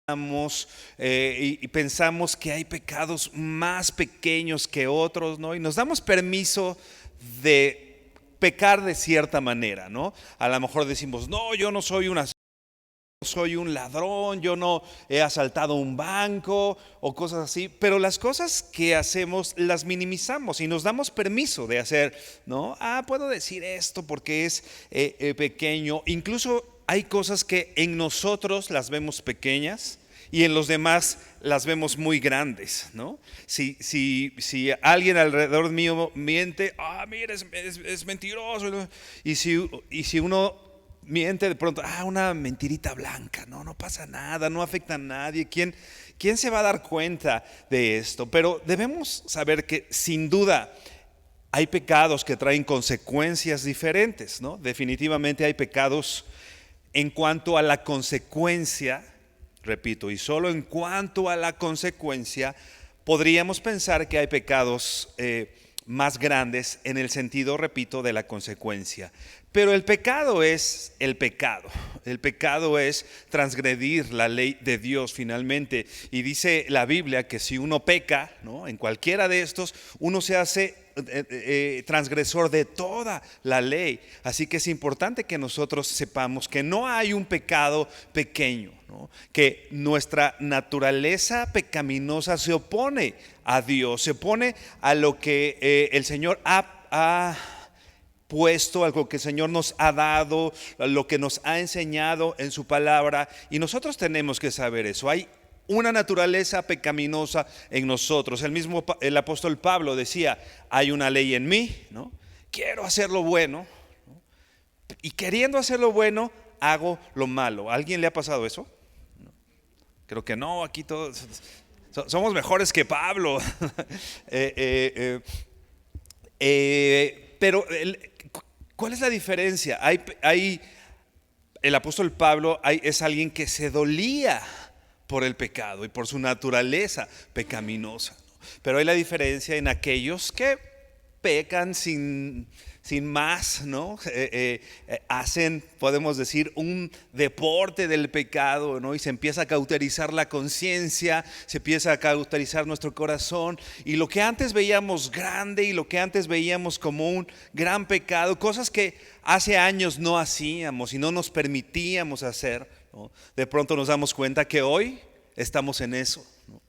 y pensamos que hay pecados más pequeños que otros, ¿no? Y nos damos permiso de pecar de cierta manera, ¿no? A lo mejor decimos, no, yo no soy soy un ladrón, yo no he asaltado un banco o cosas así, pero las cosas que hacemos las minimizamos y nos damos permiso de hacer, ¿no? Puedo decir esto porque es pequeño. Incluso hay cosas que en nosotros las vemos pequeñas y en los demás las vemos muy grandes, ¿no? Si alguien alrededor mío miente, mira, es mentiroso. ¿No? Y si uno miente de pronto, una mentirita blanca, no pasa nada, no afecta a nadie. ¿Quién se va a dar cuenta de esto? Pero debemos saber que sin duda hay pecados que traen consecuencias diferentes, ¿no? Definitivamente hay pecados en cuanto a la consecuencia, repito, y solo en cuanto a la consecuencia, podríamos pensar que hay pecados más grandes en el sentido, repito, de la consecuencia. Pero el pecado es el pecado. El pecado es transgredir la ley de Dios finalmente. Y dice la Biblia que si uno peca, ¿no?, en cualquiera de estos, uno se hace transgresor de toda la ley. Así que es importante que nosotros sepamos que no hay un pecado pequeño, ¿no? Que nuestra naturaleza pecaminosa se opone a Dios, se opone a lo que el Señor ha puesto, algo que el Señor nos ha dado, lo que nos ha enseñado en su palabra, y nosotros tenemos que saber eso. Hay una naturaleza pecaminosa en nosotros. El apóstol Pablo decía, hay una ley en mí, ¿no? Quiero hacer lo bueno, ¿no? Y queriendo hacer lo bueno, hago lo malo. ¿A alguien le ha pasado eso? ¿No? Creo que no, aquí todos somos mejores que Pablo. Pero ¿cuál es la diferencia? El apóstol Pablo es alguien que se dolía por el pecado y por su naturaleza pecaminosa, ¿no? Pero hay la diferencia en aquellos que pecan sin más, ¿no? Hacen, podemos decir, un deporte del pecado, ¿no? Y se empieza a cauterizar la conciencia, se empieza a cauterizar nuestro corazón, y lo que antes veíamos grande y lo que antes veíamos como un gran pecado, cosas que hace años no hacíamos y no nos permitíamos hacer, ¿no? De pronto nos damos cuenta que hoy estamos en eso, ¿no?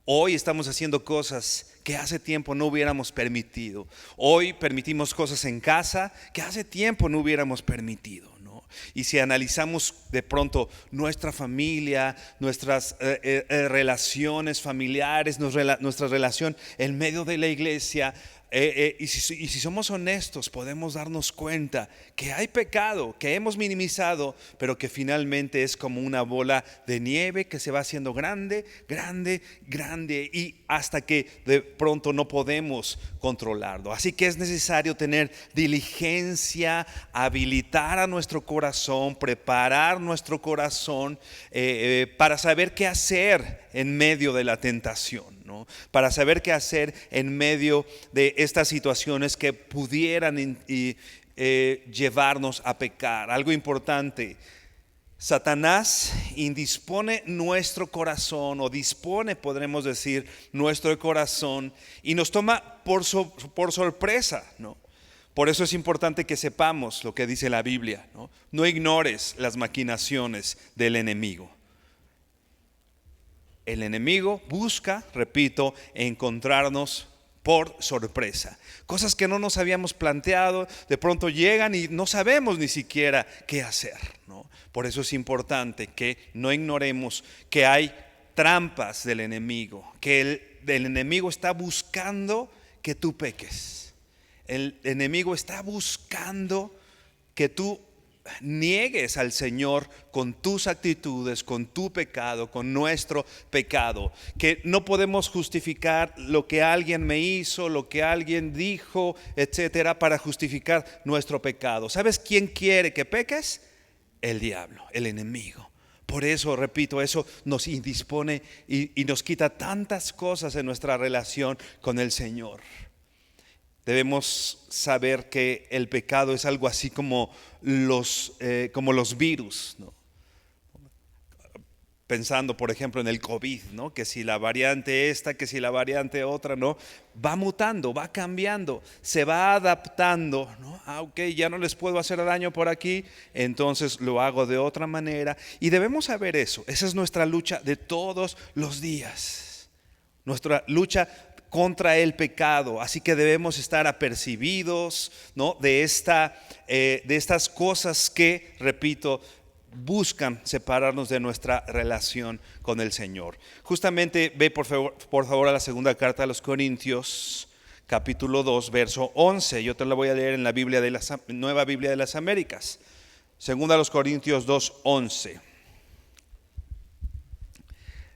Hoy estamos haciendo cosas que hace tiempo no hubiéramos permitido. Hoy permitimos cosas en casa que hace tiempo no hubiéramos permitido, ¿no? Y si analizamos de pronto nuestra familia, nuestras relaciones familiares, nuestra relación en medio de la iglesia, y si somos honestos, podemos darnos cuenta que hay pecado que hemos minimizado, pero que finalmente es como una bola de nieve que se va haciendo grande, grande, grande, y hasta que de pronto no podemos controlarlo. Así que es necesario tener diligencia, habilitar a nuestro corazón, preparar nuestro corazón para saber qué hacer en medio de la tentación, ¿no? Para saber qué hacer en medio de estas situaciones que pudieran llevarnos a pecar. Algo importante: Satanás indispone nuestro corazón, o dispone, podremos decir, nuestro corazón, y nos toma por sorpresa, ¿no? Por eso es importante que sepamos lo que dice la Biblia, ¿no? No ignores las maquinaciones del enemigo. El enemigo busca, repito, encontrarnos por sorpresa. Cosas que no nos habíamos planteado, de pronto llegan y no sabemos ni siquiera qué hacer, ¿no? Por eso es importante que no ignoremos que hay trampas del enemigo, que el enemigo está buscando que tú peques. El enemigo está buscando que tú niegues al Señor con tus actitudes, con tu pecado, con nuestro pecado. Que no podemos justificar lo que alguien me hizo, lo que alguien dijo, etcétera, para justificar nuestro pecado. ¿Sabes quién quiere que peques? El diablo, el enemigo. Por eso, repito, eso nos indispone y nos quita tantas cosas en nuestra relación con el Señor. Debemos saber que el pecado es algo así como los virus, ¿no? Pensando, por ejemplo, en el COVID, ¿no? Que si la variante esta, que si la variante otra, ¿no? Va mutando, va cambiando, se va adaptando, ¿no? Ok, ya no les puedo hacer daño por aquí, entonces lo hago de otra manera. Y debemos saber eso. Esa es nuestra lucha de todos los días. Nuestra lucha contra el pecado. Así que debemos estar apercibidos, ¿no? De estas cosas que, repito, buscan separarnos de nuestra relación con el Señor. Justamente ve por favor a la segunda carta a los Corintios, capítulo 2, verso 11. Yo te la voy a leer en la Biblia de la Nueva Biblia de las Américas. Segunda a los Corintios 2, 11.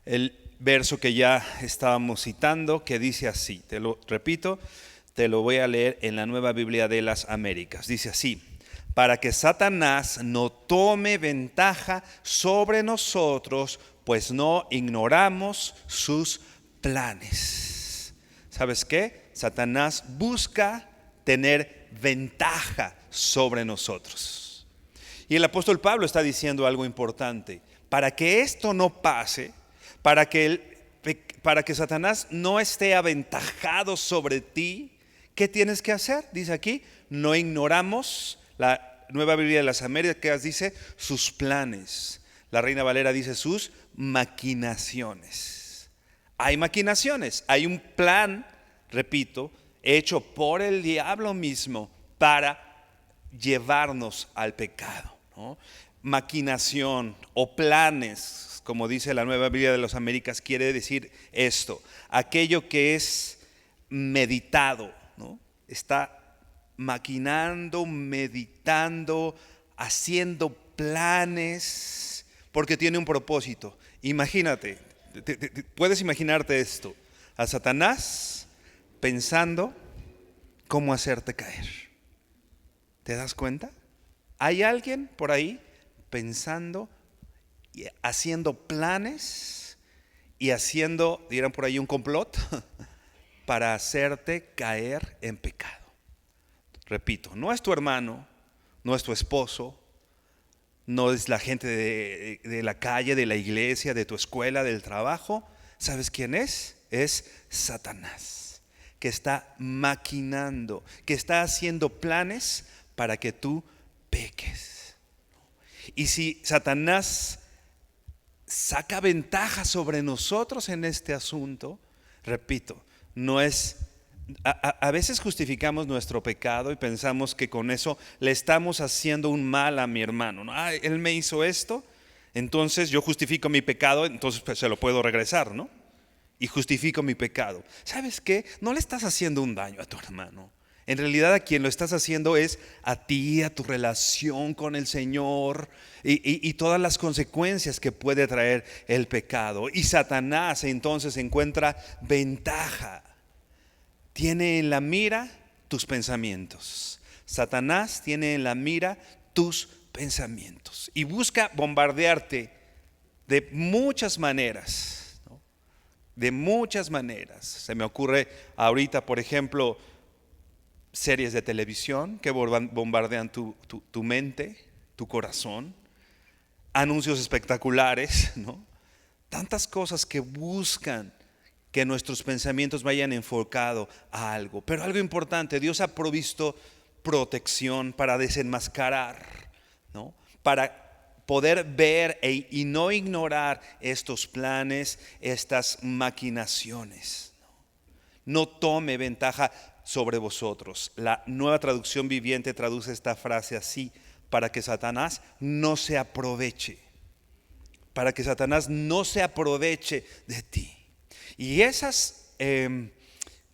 El verso que ya estábamos citando, que dice así, te lo repito, te lo voy a leer en la Nueva Biblia de las Américas. Dice así: para que Satanás no tome ventaja sobre nosotros, pues no ignoramos sus planes. ¿Sabes qué? Satanás busca tener ventaja sobre nosotros. Y el apóstol Pablo está diciendo algo importante. Para que esto no pase, para que Satanás no esté aventajado sobre ti, ¿qué tienes que hacer? Dice aquí, no ignoramos. La Nueva Biblia de las Américas dice sus planes. La Reina Valera dice sus maquinaciones. Hay maquinaciones, hay un plan, repito, hecho por el diablo mismo para llevarnos al pecado, ¿no? Maquinación o planes, como dice la Nueva Biblia de las Américas, quiere decir esto: aquello que es meditado, ¿no? Está maquinando, meditando, haciendo planes, porque tiene un propósito. Imagínate, puedes imaginarte esto: a Satanás pensando cómo hacerte caer. ¿Te das cuenta? Hay alguien por ahí pensando y haciendo planes y haciendo, dirán por ahí, un complot para hacerte caer en pecado. Repito, no es tu hermano, no es tu esposo, no es la gente de la calle, de la iglesia, de tu escuela, del trabajo. ¿Sabes quién es? Es Satanás, que está maquinando, que está haciendo planes para que tú peques. Y si Satanás saca ventaja sobre nosotros en este asunto, repito, no es... A veces justificamos nuestro pecado y pensamos que con eso le estamos haciendo un mal a mi hermano, ¿no? Él me hizo esto, entonces yo justifico mi pecado, entonces pues se lo puedo regresar, ¿no? Y justifico mi pecado. ¿Sabes qué? No le estás haciendo un daño a tu hermano. En realidad a quien lo estás haciendo es a ti, a tu relación con el Señor y todas las consecuencias que puede traer el pecado. Y Satanás entonces encuentra ventaja. Tiene en la mira tus pensamientos. Satanás tiene en la mira tus pensamientos y busca bombardearte de muchas maneras, ¿no? De muchas maneras. Se me ocurre ahorita, por ejemplo, series de televisión que bombardean tu mente, tu corazón, anuncios espectaculares, ¿no? Tantas cosas que buscan que nuestros pensamientos vayan enfocados a algo. Pero algo importante, Dios ha provisto protección para desenmascarar, ¿no? Para poder ver y no ignorar estos planes, estas maquinaciones. No tome ventaja sobre vosotros. La Nueva Traducción Viviente traduce esta frase así: para que Satanás no se aproveche. Para que Satanás no se aproveche de ti. Y esas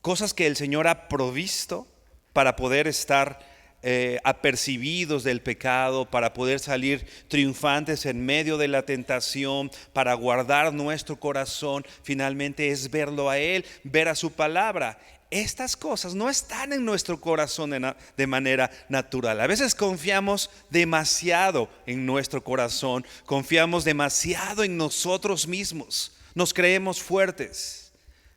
cosas que el Señor ha provisto para poder estar apercibidos del pecado, para poder salir triunfantes en medio de la tentación, para guardar nuestro corazón, finalmente es verlo a Él, ver a su palabra. Estas cosas no están en nuestro corazón de manera natural. A veces confiamos demasiado en nuestro corazón, confiamos demasiado en nosotros mismos, nos creemos fuertes,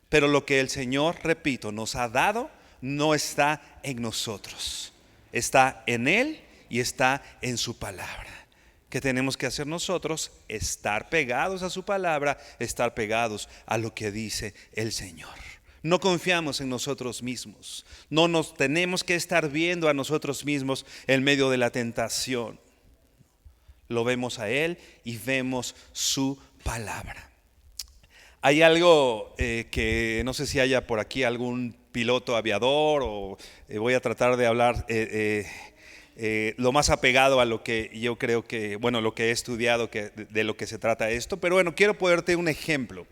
pero lo que el Señor, repito, nos ha dado no está en nosotros, está en Él y está en su palabra. que tenemos que hacer nosotros? Estar pegados a su palabra, estar pegados a lo que dice el Señor. No confiamos en nosotros mismos. No nos tenemos que estar viendo a nosotros mismos en medio de la tentación. Lo vemos a Él y vemos su palabra. Hay algo que no sé si haya por aquí algún piloto aviador o voy a tratar de hablar lo más apegado a lo que yo creo que, bueno, lo que he estudiado, de lo que se trata esto. Pero bueno, quiero ponerte un ejemplo.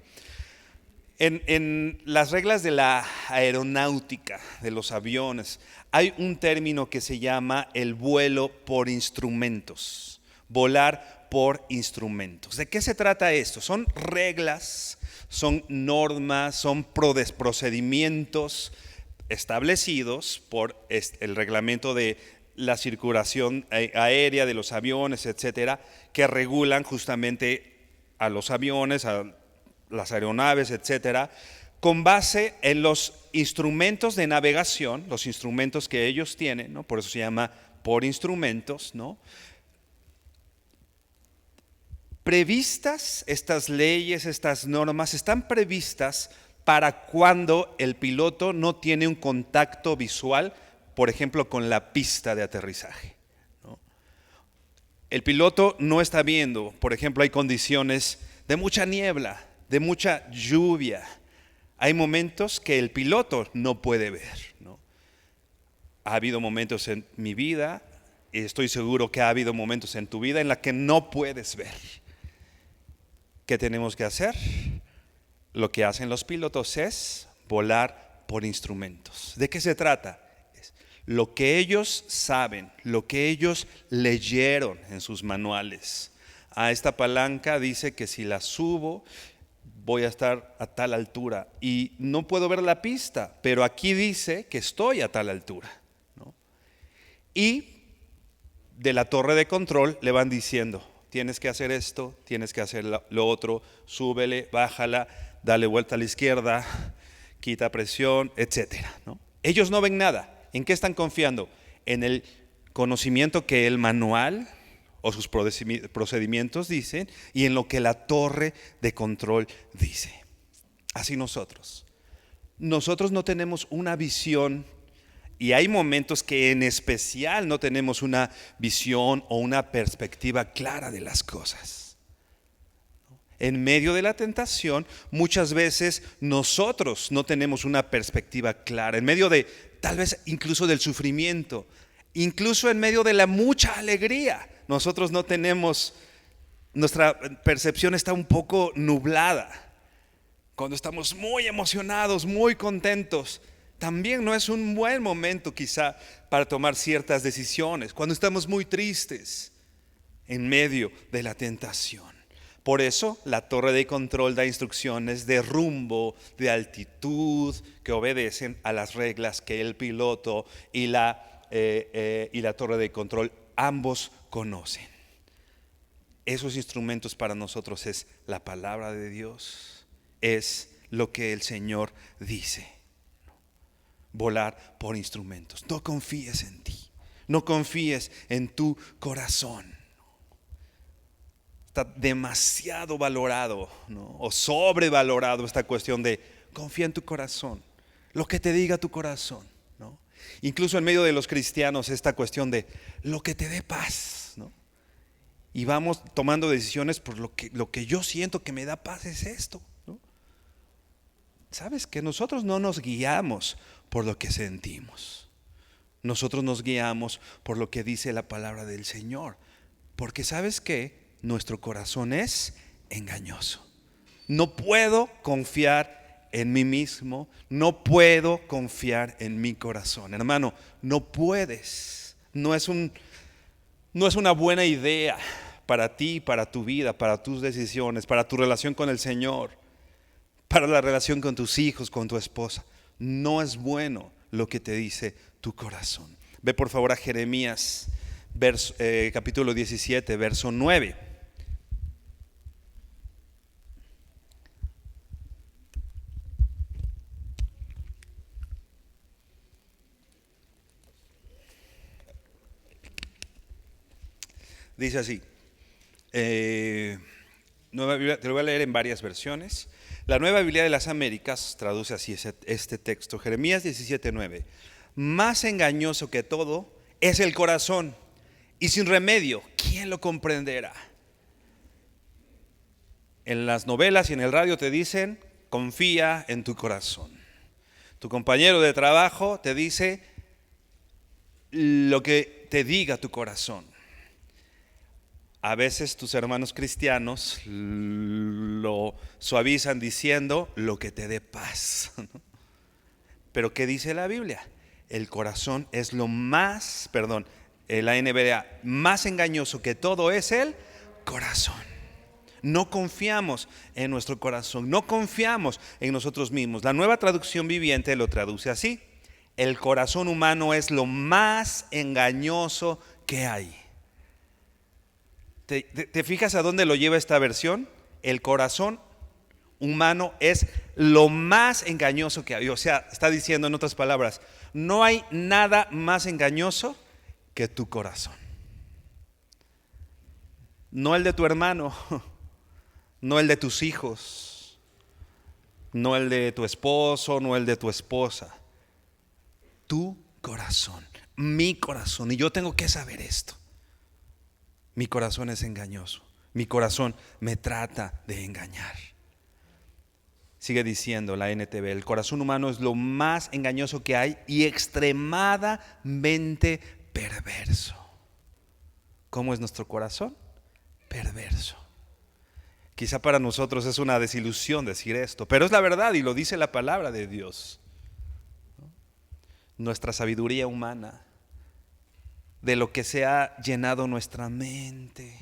En las reglas de la aeronáutica, de los aviones, hay un término que se llama el vuelo por instrumentos. Volar por instrumentos. ¿De qué se trata esto? Son reglas, son normas, son procedimientos establecidos por el reglamento de la circulación aérea de los aviones, etcétera, que regulan justamente a los aviones, a las aeronaves, etcétera, con base en los instrumentos de navegación, los instrumentos que ellos tienen, ¿no? Por eso se llama por instrumentos, ¿no? Previstas estas leyes, estas normas, están previstas para cuando el piloto no tiene un contacto visual, por ejemplo, con la pista de aterrizaje, ¿no? El piloto no está viendo, por ejemplo, hay condiciones de mucha niebla, de mucha lluvia. Hay momentos que el piloto no puede ver, ¿no? Ha habido momentos en mi vida, y estoy seguro que ha habido momentos en tu vida en la que no puedes ver. ¿Qué tenemos que hacer? Lo que hacen los pilotos es volar por instrumentos. ¿De qué se trata? Lo que ellos saben, lo que ellos leyeron en sus manuales. Esta palanca dice que si la subo voy a estar a tal altura y no puedo ver la pista, pero aquí dice que estoy a tal altura, ¿no? Y de la torre de control le van diciendo: tienes que hacer esto, tienes que hacer lo otro, súbele, bájala, dale vuelta a la izquierda, quita presión, etcétera, ¿no? Ellos no ven nada. ¿En qué están confiando? En el conocimiento que el manual o sus procedimientos dicen y en lo que la torre de control dice. Así nosotros no tenemos una visión. Y hay momentos que en especial no tenemos una visión o una perspectiva clara de las cosas. En medio de la tentación, muchas veces nosotros no tenemos una perspectiva clara. En medio de, tal vez incluso del sufrimiento, incluso en medio de la mucha alegría, nosotros no tenemos, nuestra percepción está un poco nublada. Cuando estamos muy emocionados, muy contentos, también no es un buen momento quizá para tomar ciertas decisiones. Cuando estamos muy tristes en medio de la tentación. Por eso la torre de control da instrucciones de rumbo, de altitud, que obedecen a las reglas que el piloto y la torre de control ambos conocen. Esos instrumentos para nosotros es la palabra de Dios, es lo que el Señor dice. Volar por instrumentos. No confíes en ti, no confíes en tu corazón. Está demasiado valorado, ¿no? O sobrevalorado esta cuestión de confía en tu corazón, lo que te diga tu corazón, ¿no? Incluso en medio de los cristianos esta cuestión de lo que te dé paz, ¿no? Y vamos tomando decisiones por lo que yo siento que me da paz es esto, ¿no? Sabes que nosotros no nos guiamos por lo que sentimos. Nosotros nos guiamos por lo que dice la palabra del Señor. Porque ¿sabes qué? Nuestro corazón es engañoso. No puedo confiar en mí mismo. No puedo confiar en mi corazón. Hermano, no puedes. No es una buena idea para ti, para tu vida, para tus decisiones, para tu relación con el Señor, para la relación con tus hijos, con tu esposa. No es bueno lo que te dice tu corazón. Ve por favor a Jeremías, capítulo 17, verso 9. Dice así: Eh, Nueva Biblia, te lo voy a leer en varias versiones. La Nueva Biblia de las Américas traduce así este texto. Jeremías 17:9. Más engañoso que todo es el corazón, y sin remedio, ¿quién lo comprenderá? En las novelas y en el radio te dicen, confía en tu corazón. Tu compañero de trabajo te dice lo que te diga tu corazón. A veces tus hermanos cristianos lo suavizan diciendo lo que te dé paz. Pero ¿qué dice la Biblia? El corazón es lo más, la NBDA, más engañoso que todo es el corazón. No confiamos en nuestro corazón, no confiamos en nosotros mismos. La Nueva Traducción Viviente lo traduce así: el corazón humano es lo más engañoso que hay. ¿Te fijas a dónde lo lleva esta versión? El corazón humano es lo más engañoso que hay. O sea, está diciendo en otras palabras, no hay nada más engañoso que tu corazón. No el de tu hermano, no el de tus hijos, no el de tu esposo, no el de tu esposa. Tu corazón, mi corazón. Y yo tengo que saber esto. Mi corazón es engañoso. Mi corazón me trata de engañar. Sigue diciendo la NTV, el corazón humano es lo más engañoso que hay y extremadamente perverso. ¿Cómo es nuestro corazón? Perverso. Quizá para nosotros es una desilusión decir esto, pero es la verdad y lo dice la palabra de Dios. Nuestra sabiduría humana, de lo que se ha llenado nuestra mente,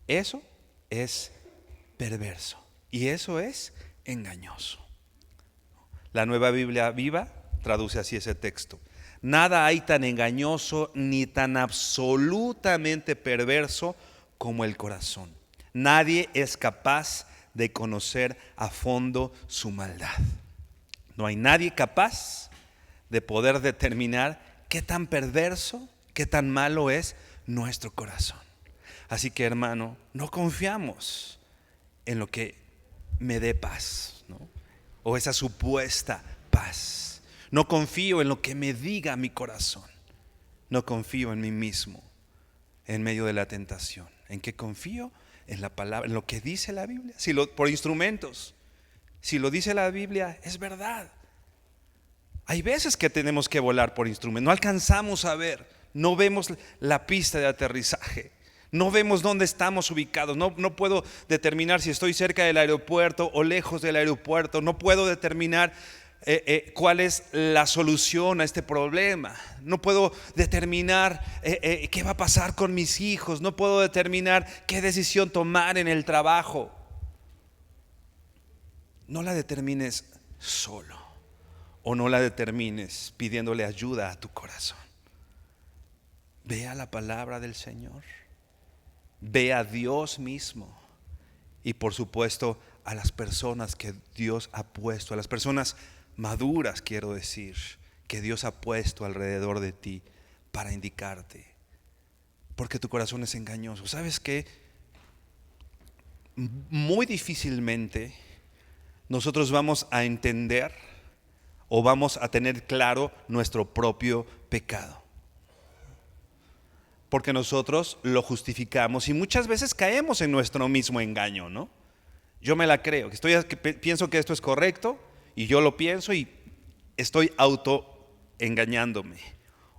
eso es perverso y eso es engañoso. La Nueva Biblia Viva traduce así ese texto: nada hay tan engañoso ni tan absolutamente perverso como el corazón. Nadie es capaz de conocer a fondo su maldad. No hay nadie capaz de poder determinar qué tan perverso, qué tan malo es nuestro corazón. Así que, hermano, no confiamos en lo que me dé paz, ¿no? O esa supuesta paz. No confío en lo que me diga mi corazón. No confío en mí mismo en medio de la tentación. ¿En qué confío? En la palabra, en lo que dice la Biblia. Por instrumentos. Si lo dice la Biblia, es verdad. Hay veces que tenemos que volar por instrumento, no alcanzamos a ver, no vemos la pista de aterrizaje, no vemos dónde estamos ubicados, no puedo determinar si estoy cerca del aeropuerto o lejos del aeropuerto, no puedo determinar cuál es la solución a este problema, no puedo determinar qué va a pasar con mis hijos, no puedo determinar qué decisión tomar en el trabajo. No la determines solo. O no la determines pidiéndole ayuda a tu corazón. Ve a la palabra del Señor. Ve a Dios mismo. Y por supuesto a las personas que Dios ha puesto, a las personas maduras, quiero decir, que Dios ha puesto alrededor de ti para indicarte. Porque tu corazón es engañoso. ¿Sabes qué? Muy difícilmente nosotros vamos a entender o vamos a tener claro nuestro propio pecado, porque nosotros lo justificamos y muchas veces caemos en nuestro mismo engaño, ¿no? Yo me la creo, pienso que esto es correcto y yo lo pienso y estoy autoengañándome,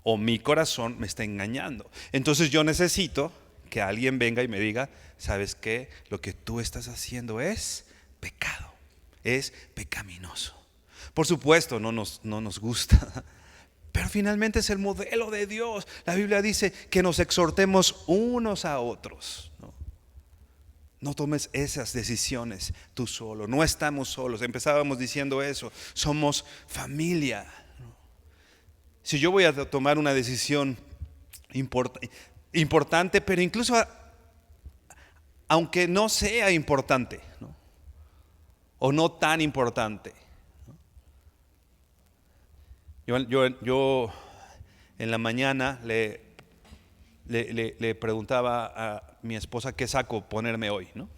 o mi corazón me está engañando. Entonces yo necesito que alguien venga y me diga, ¿sabes qué? Lo que tú estás haciendo es pecado, es pecaminoso. Por supuesto, no nos gusta, pero finalmente es el modelo de Dios. La Biblia dice que nos exhortemos unos a otros, ¿no? No tomes esas decisiones tú solo. No estamos solos. Empezábamos diciendo eso. Somos familia, ¿no? Si yo voy a tomar una decisión importante, pero incluso aunque no sea importante, ¿no? O no tan importante. Yo en la mañana le le preguntaba a mi esposa qué saco ponerme hoy, ¿no?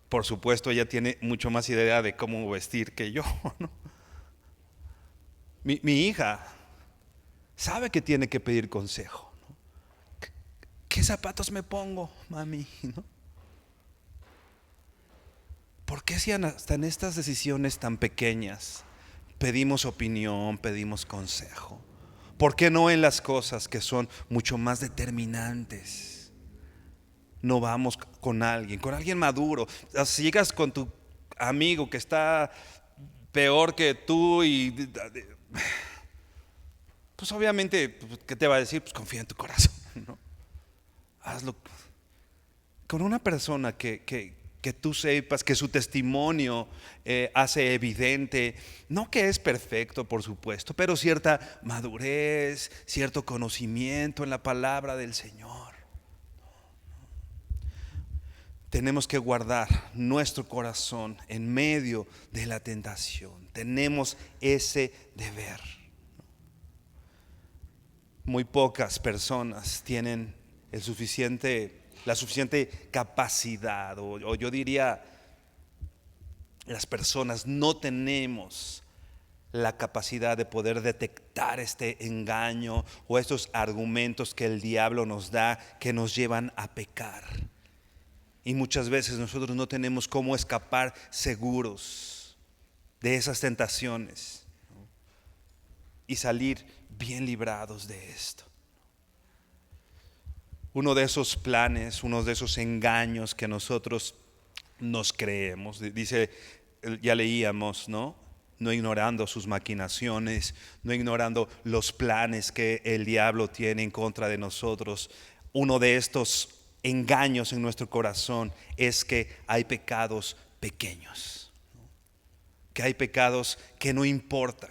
Por supuesto, ella tiene mucho más idea de cómo vestir que yo, ¿no? Mi hija sabe que tiene que pedir consejo, ¿no? ¿Qué zapatos me pongo, mami? ¿No? ¿Por qué si hasta en estas decisiones tan pequeñas pedimos opinión, pedimos consejo? ¿Por qué no en las cosas que son mucho más determinantes? No vamos con alguien maduro. Si llegas con tu amigo que está peor que tú y pues obviamente, ¿qué te va a decir? Pues confía en tu corazón, ¿no? Hazlo con una persona que tú sepas que su testimonio hace evidente, no que es perfecto, por supuesto, pero cierta madurez, cierto conocimiento en la palabra del Señor. Tenemos que guardar nuestro corazón en medio de la tentación. Tenemos ese deber. Muy pocas personas tienen la suficiente capacidad, o yo diría, las personas no tenemos la capacidad de poder detectar este engaño o estos argumentos que el diablo nos da que nos llevan a pecar. Y muchas veces nosotros no tenemos cómo escapar seguros de esas tentaciones, ¿no? Y salir bien librados de esto. Uno de esos planes, uno de esos engaños que nosotros nos creemos, dice, ya leíamos, ¿no? No ignorando sus maquinaciones, no ignorando los planes que el diablo tiene en contra de nosotros. Uno de estos engaños en nuestro corazón es que hay pecados pequeños, ¿no? Que hay pecados que no importan,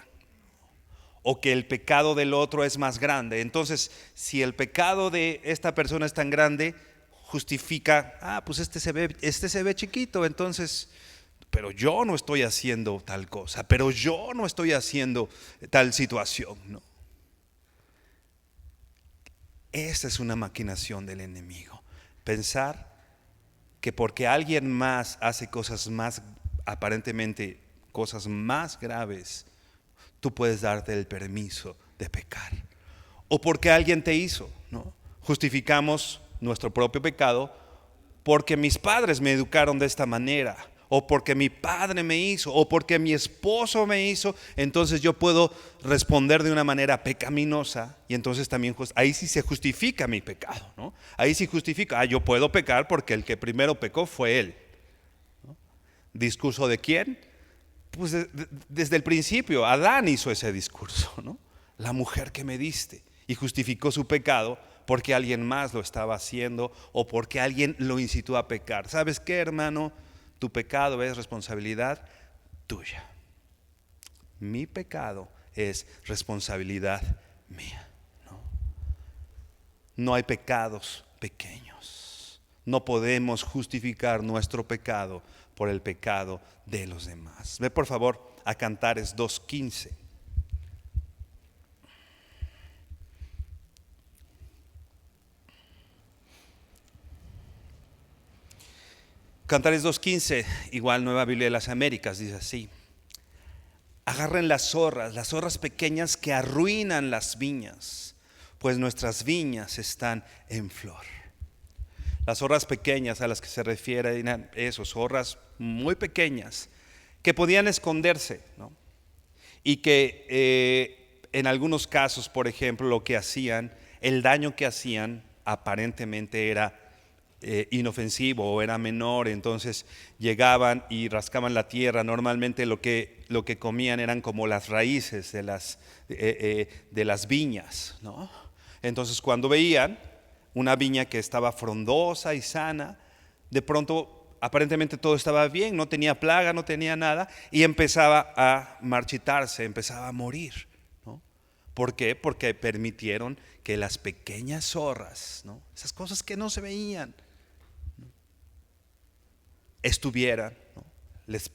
o que el pecado del otro es más grande. Entonces, si el pecado de esta persona es tan grande, justifica, pues este se ve chiquito, entonces, pero yo no estoy haciendo tal cosa, pero yo no estoy haciendo tal situación, ¿no? Esta es una maquinación del enemigo. Pensar que porque alguien más hace cosas más, aparentemente cosas más graves, tú puedes darte el permiso de pecar. O porque alguien te hizo, ¿no? Justificamos nuestro propio pecado porque mis padres me educaron de esta manera, o porque mi padre me hizo, o porque mi esposo me hizo, entonces yo puedo responder de una manera pecaminosa, y entonces también ahí sí se justifica mi pecado, ¿no? Ahí sí justifica, yo puedo pecar porque el que primero pecó fue él, ¿no? ¿Discurso de quién? Pues desde el principio, Adán hizo ese discurso, ¿no? La mujer que me diste, y justificó su pecado porque alguien más lo estaba haciendo o porque alguien lo incitó a pecar. ¿Sabes qué, hermano? Tu pecado es responsabilidad tuya. Mi pecado es responsabilidad mía, ¿no? No hay pecados pequeños. No podemos justificar nuestro pecado por el pecado de los demás. Ve por favor a Cantares 2:15. Cantares 2:15, igual Nueva Biblia de las Américas, dice así: agarren las zorras pequeñas que arruinan las viñas, pues nuestras viñas están en flor. Las zorras pequeñas a las que se refiere eran esos, zorras muy pequeñas que podían esconderse, ¿no? Y que en algunos casos, por ejemplo, lo que hacían, el daño que hacían aparentemente era inofensivo o era menor. Entonces llegaban y rascaban la tierra. Normalmente lo que comían eran como las raíces de las viñas, ¿no? Entonces cuando veían una viña que estaba frondosa y sana, de pronto aparentemente todo estaba bien, no tenía plaga, no tenía nada, y empezaba a marchitarse, empezaba a morir, ¿no? ¿Por qué? Porque permitieron que las pequeñas zorras, ¿no? Esas cosas que no se veían, ¿no? Estuvieran, ¿no? Les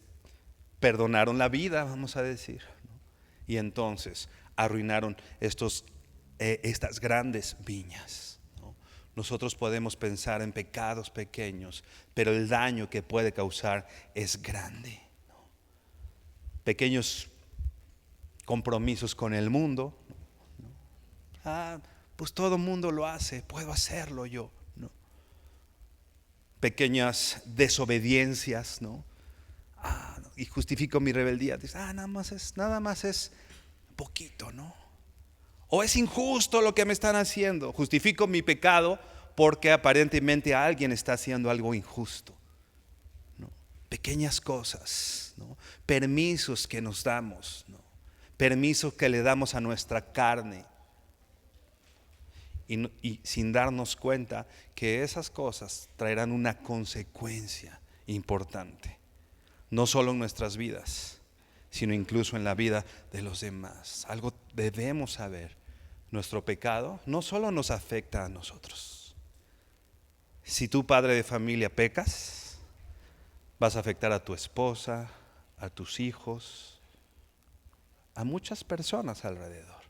perdonaron la vida, vamos a decir, ¿no? Y entonces arruinaron estos estas grandes viñas, ¿no? Nosotros podemos pensar en pecados pequeños, pero el daño que puede causar es grande, ¿no? Pequeños compromisos con el mundo, ¿no? Pues todo el mundo lo hace, puedo hacerlo yo, ¿no? Pequeñas desobediencias, ¿no? No, y justifico mi rebeldía. Dice, nada más es poquito, ¿no? O es injusto lo que me están haciendo. Justifico mi pecado porque aparentemente alguien está haciendo algo injusto, ¿no? Pequeñas cosas, ¿no? Permisos que nos damos, ¿no? Permisos que le damos a nuestra carne. Y sin darnos cuenta que esas cosas traerán una consecuencia importante, no solo en nuestras vidas, sino incluso en la vida de los demás. Algo debemos saber: nuestro pecado no solo nos afecta a nosotros. Si tú, padre de familia, pecas, vas a afectar a tu esposa, a tus hijos, a muchas personas alrededor.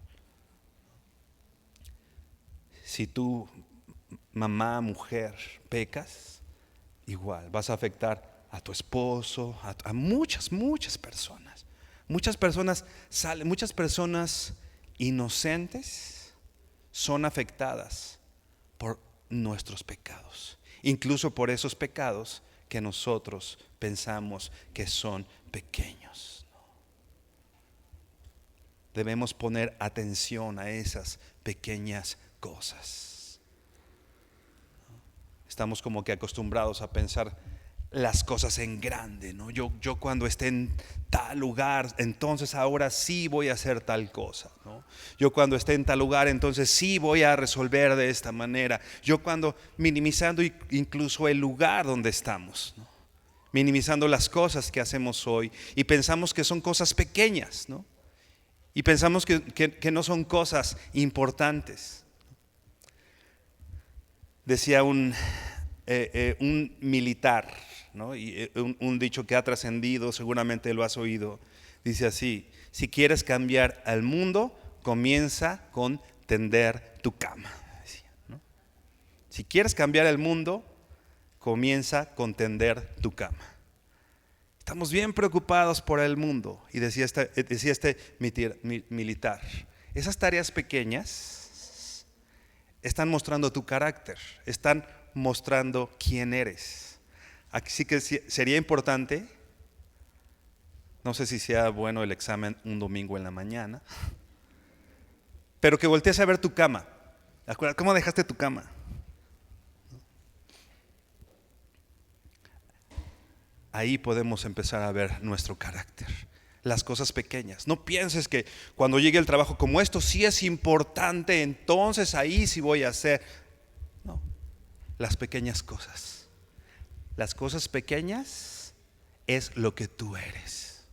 Si tú, mamá, mujer, pecas, igual vas a afectar a tu esposo, a muchas personas. Muchas personas inocentes son afectadas por nuestros pecados, incluso por esos pecados que nosotros pensamos que son pequeños. Debemos poner atención a esas pequeñas cosas. Estamos como que acostumbrados a pensar las cosas en grande, ¿no? Yo cuando esté en tal lugar, entonces ahora sí voy a hacer tal cosa, ¿no? Yo cuando esté en tal lugar, entonces sí voy a resolver de esta manera. Yo cuando, minimizando incluso el lugar donde estamos, ¿no? Minimizando las cosas que hacemos hoy y pensamos que son cosas pequeñas, ¿no? Y pensamos que no son cosas importantes. Decía un militar, ¿no? Y un dicho que ha trascendido, seguramente lo has oído. Dice así: si quieres cambiar al mundo, comienza con tender tu cama. Decía, ¿no? Si quieres cambiar el mundo, comienza con tender tu cama. Estamos bien preocupados por el mundo. Y decía este militar: esas tareas pequeñas están mostrando tu carácter, están mostrando quién eres. Así que sería importante, no sé si sea bueno el examen un domingo en la mañana, pero que voltees a ver tu cama. ¿Cómo dejaste tu cama? Ahí podemos empezar a ver nuestro carácter, las cosas pequeñas. No pienses que cuando llegue el trabajo como esto sí es importante, entonces ahí sí voy a hacer. No, las pequeñas cosas. Las cosas pequeñas es lo que tú eres.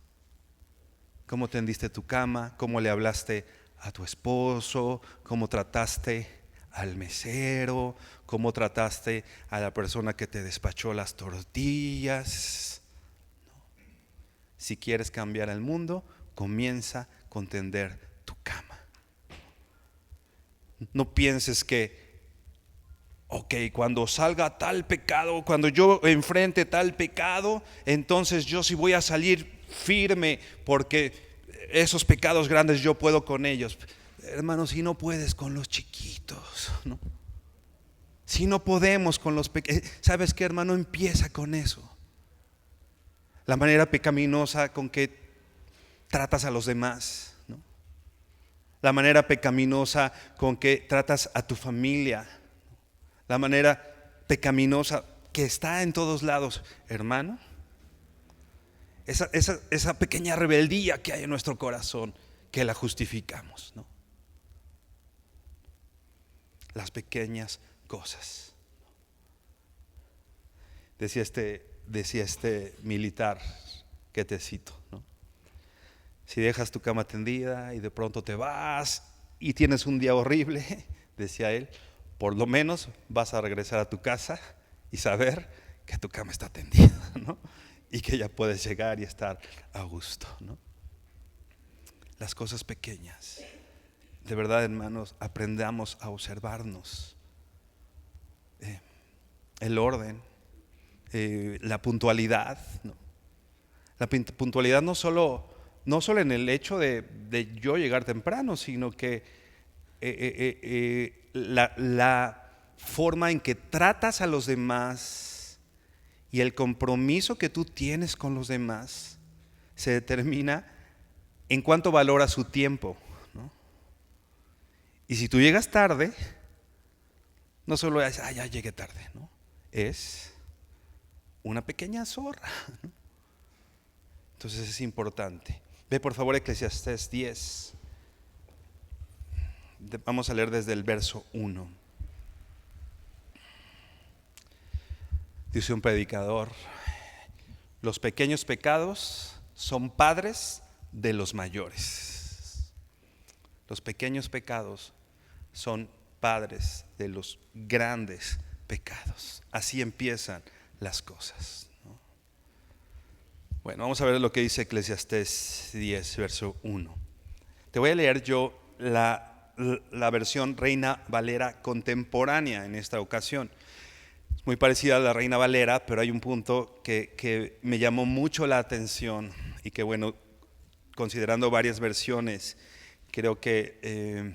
Cómo tendiste tu cama, cómo le hablaste a tu esposo, cómo trataste al mesero, cómo trataste a la persona que te despachó las tortillas. No. Si quieres cambiar el mundo, comienza con tender tu cama. No pienses que, cuando salga tal pecado, cuando yo enfrente tal pecado, entonces yo sí voy a salir firme, porque esos pecados grandes yo puedo con ellos. Hermano, si no puedes con los chiquitos, ¿no? Si no podemos con los pequeños, ¿sabes qué, hermano? Empieza con eso. La manera pecaminosa con que tratas a los demás, ¿no? La manera pecaminosa con que tratas a tu familia, la manera pecaminosa que está en todos lados, hermano. Esa pequeña rebeldía que hay en nuestro corazón, que la justificamos, ¿no? Las pequeñas cosas. Decía este militar que te cito, ¿no? Si dejas tu cama tendida y de pronto te vas y tienes un día horrible, decía él, por lo menos vas a regresar a tu casa y saber que tu cama está tendida, ¿no? Y que ya puedes llegar y estar a gusto, ¿no? Las cosas pequeñas de verdad, hermanos, aprendamos a observarnos. El orden, la puntualidad, ¿no? La puntualidad no solo en el hecho de yo llegar temprano, sino que la forma en que tratas a los demás y el compromiso que tú tienes con los demás se determina en cuánto valora su tiempo, ¿no? Y si tú llegas tarde, no solo es, ya llegué tarde, ¿no? Es una pequeña zorra, ¿no? Entonces es importante. Ve por favor Eclesiastés 10. Vamos a leer desde el verso 1. Dice un predicador: los pequeños pecados son padres de los mayores. Los pequeños pecados son padres de los grandes pecados. Así empiezan las cosas, ¿no? Bueno, vamos a ver lo que dice Eclesiastés 10, verso 1. Te voy a leer yo la versión Reina Valera contemporánea en esta ocasión. Es muy parecida a la Reina Valera, pero hay un punto que me llamó mucho la atención y que, bueno, considerando varias versiones, creo que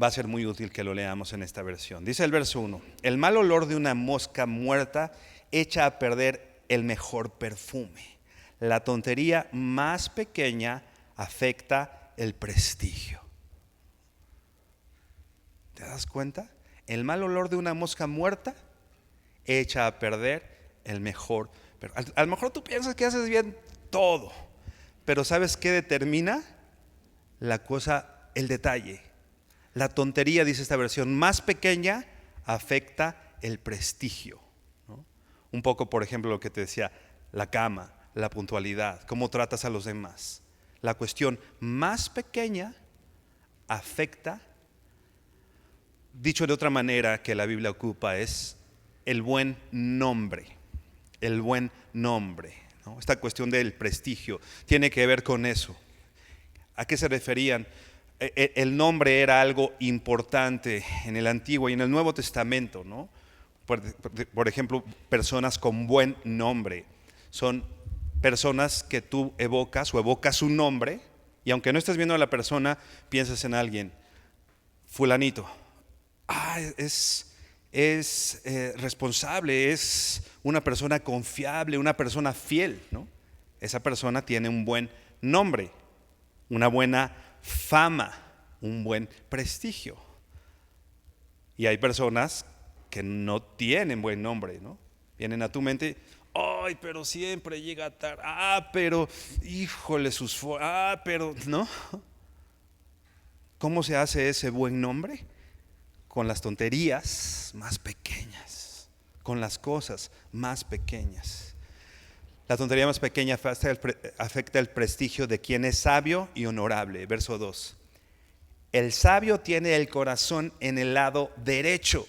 va a ser muy útil que lo leamos en esta versión. Dice el verso 1: el mal olor de una mosca muerta echa a perder el mejor perfume. La tontería más pequeña afecta el prestigio. ¿Te das cuenta? El mal olor de una mosca muerta echa a perder el mejor. Pero a lo mejor tú piensas que haces bien todo, pero ¿sabes qué determina la cosa? El detalle. La tontería, dice esta versión, más pequeña afecta el prestigio, ¿no? Un poco, por ejemplo, lo que te decía, la cama, la puntualidad, cómo tratas a los demás. La cuestión más pequeña afecta. Dicho de otra manera que la Biblia ocupa, es el buen nombre. El buen nombre, ¿no? Esta cuestión del prestigio tiene que ver con eso. ¿A qué se referían? El nombre era algo importante en el Antiguo y en el Nuevo Testamento, ¿no? Por ejemplo, personas con buen nombre son personas que tú evocas un nombre, y aunque no estés viendo a la persona, piensas en alguien. Fulanito. Es responsable, es una persona confiable, una persona fiel, ¿no? Esa persona tiene un buen nombre, una buena fama, un buen prestigio. Y hay personas que no tienen buen nombre, ¿no? Vienen a tu mente, ay, pero siempre llega tarde, pero híjole pero, ¿no? ¿Cómo se hace ese buen nombre? Con las tonterías más pequeñas, con las cosas más pequeñas. La tontería más pequeña afecta el prestigio de quien es sabio y honorable. Verso 2. El sabio tiene el corazón en el lado derecho,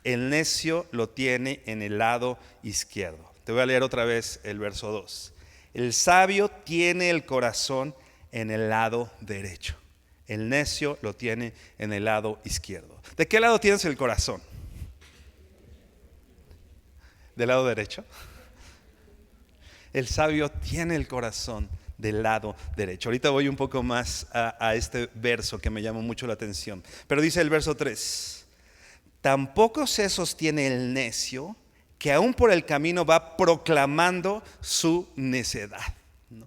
el necio lo tiene en el lado izquierdo. Te voy a leer otra vez el verso 2. El sabio tiene el corazón en el lado derecho, el necio lo tiene en el lado izquierdo. ¿De qué lado tienes el corazón? ¿Del lado derecho? El sabio tiene el corazón del lado derecho. Ahorita voy un poco más a este verso que me llamó mucho la atención. Pero dice el verso 3: tampoco se sostiene el necio, que aún por el camino va proclamando su necedad, ¿no?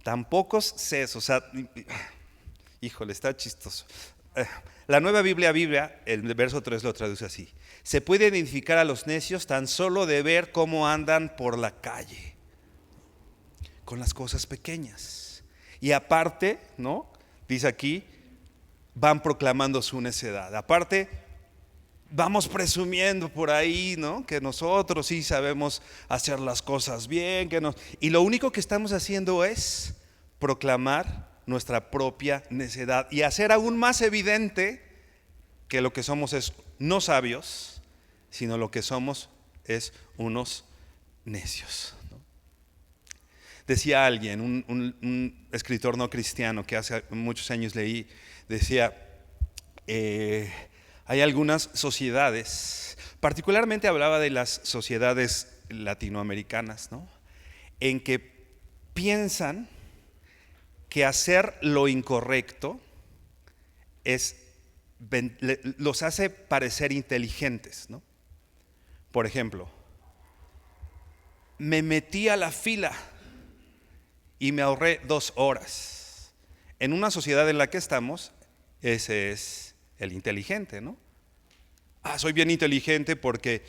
Tampoco o sea, híjole, está chistoso. La Nueva Biblia, el verso 3 lo traduce así: se puede identificar a los necios tan solo de ver cómo andan por la calle, con las cosas pequeñas. Y aparte, ¿no? Dice aquí, van proclamando su necedad. Aparte, vamos presumiendo por ahí, ¿no? Que nosotros sí sabemos hacer las cosas bien, y lo único que estamos haciendo es proclamar nuestra propia necedad y hacer aún más evidente que lo que somos es no sabios, sino lo que somos es unos necios, ¿no? Decía alguien, un escritor no cristiano que hace muchos años leí, decía, hay algunas sociedades, particularmente hablaba de las sociedades latinoamericanas, ¿no?, en que piensan que hacer lo incorrecto los hace parecer inteligentes, ¿no? Por ejemplo, me metí a la fila y me ahorré 2 horas. En una sociedad en la que estamos, ese es el inteligente, ¿no? Soy bien inteligente porque,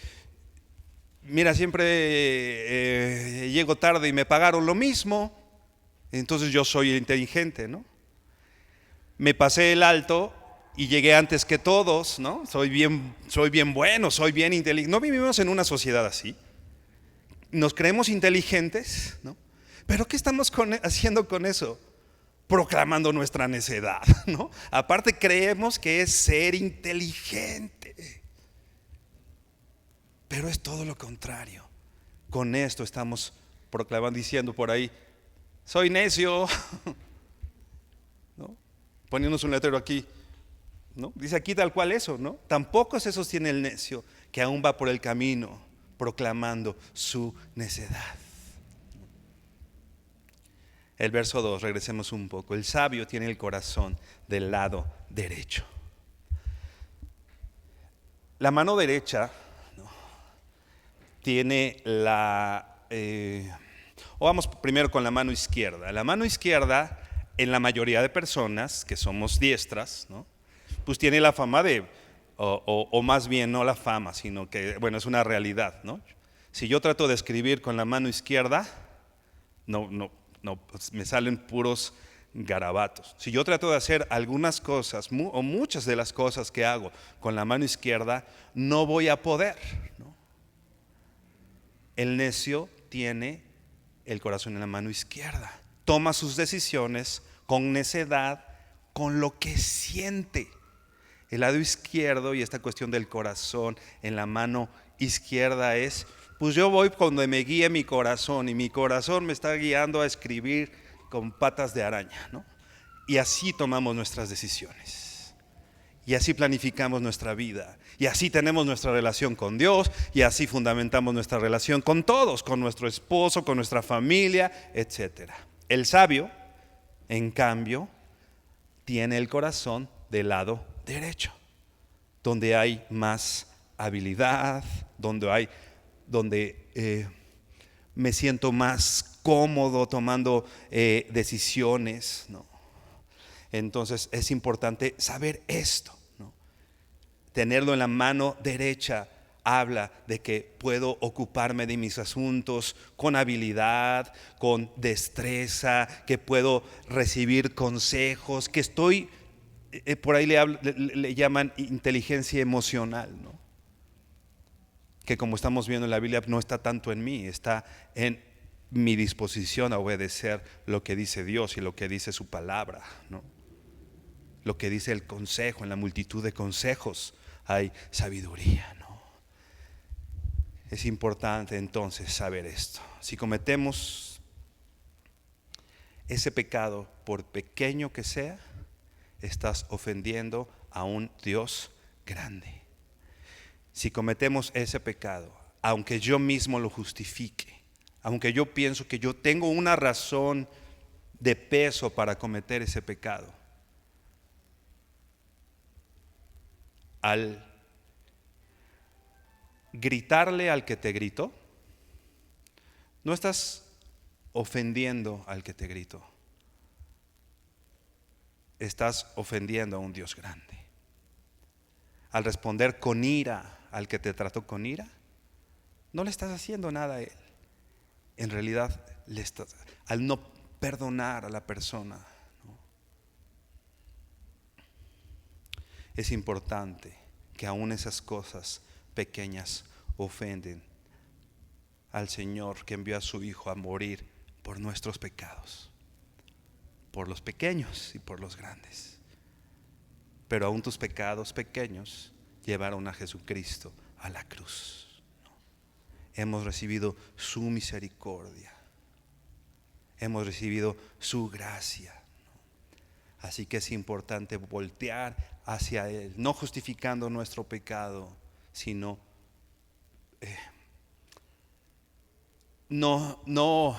mira, siempre llego tarde y me pagaron lo mismo, entonces yo soy inteligente, ¿no? Me pasé el alto y llegué antes que todos, ¿no? Soy bien bueno, soy bien inteligente. No vivimos en una sociedad así. Nos creemos inteligentes, ¿no? Pero ¿qué estamos haciendo con eso? Proclamando nuestra necedad, ¿no? Aparte creemos que es ser inteligente, pero es todo lo contrario. Con esto estamos proclamando, diciendo por ahí, soy necio, ¿no? Poniéndonos un letrero aquí, ¿no? Dice aquí tal cual eso, ¿no? Tampoco se sostiene el necio que aún va por el camino proclamando su necedad. El verso 2, regresemos un poco. El sabio tiene el corazón del lado derecho. La mano derecha, ¿no?, tiene vamos primero con la mano izquierda. La mano izquierda, en la mayoría de personas que somos diestras, ¿no?, pues tiene la fama de, o más bien no la fama, sino que, bueno, es una realidad, ¿no? Si yo trato de escribir con la mano izquierda, no, pues me salen puros garabatos. Si yo trato de hacer algunas cosas, o muchas de las cosas que hago con la mano izquierda, no voy a poder, ¿no? El necio tiene el corazón en la mano izquierda. Toma sus decisiones con necedad, con lo que siente. El lado izquierdo, y esta cuestión del corazón en la mano izquierda es, pues yo voy donde me guíe mi corazón, y mi corazón me está guiando a escribir con patas de araña, ¿no? Y así tomamos nuestras decisiones, y así planificamos nuestra vida, y así tenemos nuestra relación con Dios, y así fundamentamos nuestra relación con todos, con nuestro esposo, con nuestra familia, etc. El sabio, en cambio, tiene el corazón del lado derecho, donde hay más habilidad, donde me siento más cómodo tomando decisiones, ¿no? Entonces es importante saber esto, ¿no? Tenerlo en la mano derecha habla de que puedo ocuparme de mis asuntos con habilidad, con destreza, que puedo recibir consejos, que estoy, por ahí le llaman inteligencia emocional, ¿no? Que como estamos viendo en la Biblia no está tanto en mí, está en mi disposición a obedecer lo que dice Dios y lo que dice su palabra, ¿no? Lo que dice el consejo. En la multitud de consejos hay sabiduría, ¿no? Es importante entonces saber esto. Si cometemos ese pecado, por pequeño que sea, estás ofendiendo a un Dios grande. Si cometemos ese pecado, aunque yo mismo lo justifique, aunque yo pienso que yo tengo una razón de peso para cometer ese pecado, al gritarle al que te gritó, no estás ofendiendo al que te gritó, estás ofendiendo a un Dios grande. Al responder con ira al que te trató con ira, no le estás haciendo nada a él. En realidad, al no perdonar a la persona, ¿no? Es importante que aún esas cosas pequeñas ofenden al Señor, que envió a su Hijo a morir por nuestros pecados, por los pequeños y por los grandes. Pero aún tus pecados pequeños llevaron a Jesucristo a la cruz, ¿no? Hemos recibido su misericordia. hemos recibido su gracia. Así que es importante voltear hacia Él, no justificando nuestro pecado, sino no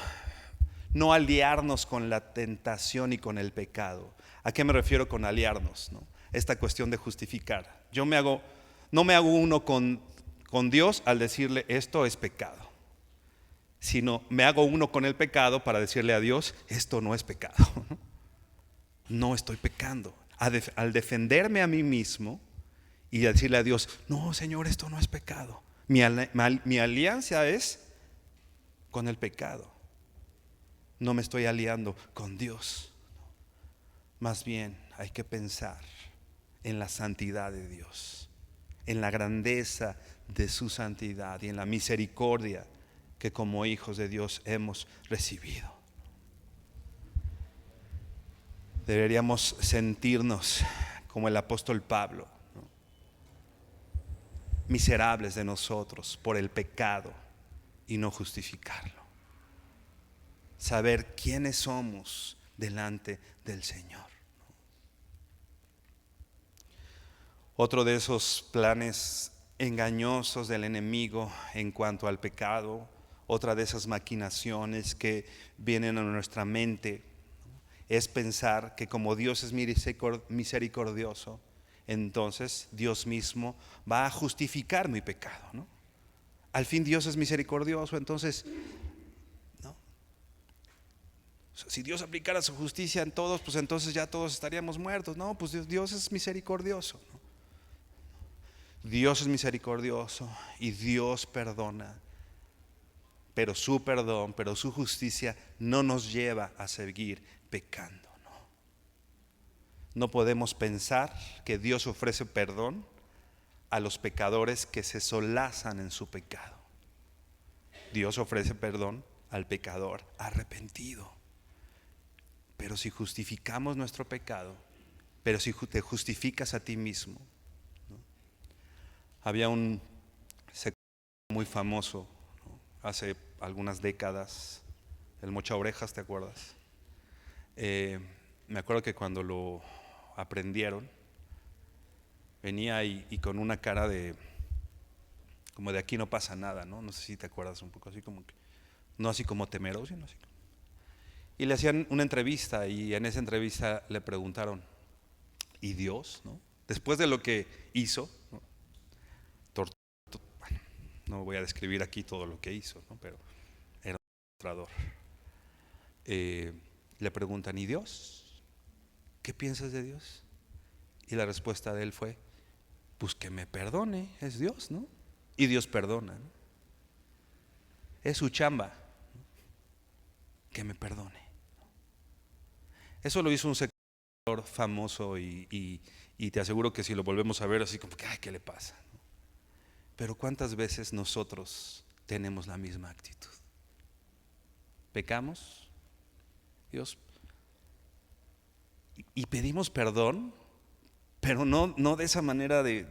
aliarnos con la tentación y con el pecado. ¿A qué me refiero con aliarnos, no? Esta cuestión de justificar. No me hago uno con Dios al decirle esto es pecado, sino me hago uno con el pecado para decirle a Dios esto no es pecado. No estoy pecando. Al defenderme a mí mismo y decirle a Dios, no, Señor, esto no es pecado. Mi alianza es con el pecado. No me estoy aliando con Dios. Más bien hay que pensar en la santidad de Dios, en la grandeza de su santidad y en la misericordia que como hijos de Dios hemos recibido. Deberíamos sentirnos como el apóstol Pablo, ¿no? Miserables de nosotros por el pecado y no justificarlo. Saber quiénes somos delante del Señor. Otro de esos planes engañosos del enemigo en cuanto al pecado, otra de esas maquinaciones que vienen a nuestra mente, es pensar que como Dios es misericordioso, entonces Dios mismo va a justificar mi pecado, ¿no? Al fin Dios es misericordioso, entonces, ¿no? Si Dios aplicara su justicia en todos, pues entonces ya todos estaríamos muertos. No, pues Dios es misericordioso, ¿no? Dios es misericordioso y Dios perdona, pero su perdón, pero su justicia no nos lleva a seguir pecando. No podemos pensar que Dios ofrece perdón a los pecadores que se solazan en su pecado. Dios ofrece perdón al pecador arrepentido. Pero si justificamos nuestro pecado, pero si te justificas a ti mismo, ¿no? Había un sector muy famoso, ¿no? Hace algunas décadas, el Mocha Orejas, ¿te acuerdas? Me acuerdo que cuando lo aprendieron, venía y con una cara de como de aquí no pasa nada, ¿no? No sé si te acuerdas, un poco así como que, no así como temeroso, sino así. Y le hacían una entrevista y en esa entrevista le preguntaron, ¿y Dios, no? Después de lo que hizo, ¿no? Bueno, no voy a describir aquí todo lo que hizo, ¿no? Pero era un torturador. Le preguntan, ¿y Dios? ¿Qué piensas de Dios? Y la respuesta de él fue, pues que me perdone, es Dios, ¿no? Y Dios perdona, ¿no? Es su chamba, ¿no? Que me perdone. Eso lo hizo un sector famoso y te aseguro que si lo volvemos a ver así como que, ay, ¿qué le pasa? ¿No? Pero ¿cuántas veces nosotros tenemos la misma actitud? Pecamos, Dios, y pedimos perdón, pero no de esa manera de,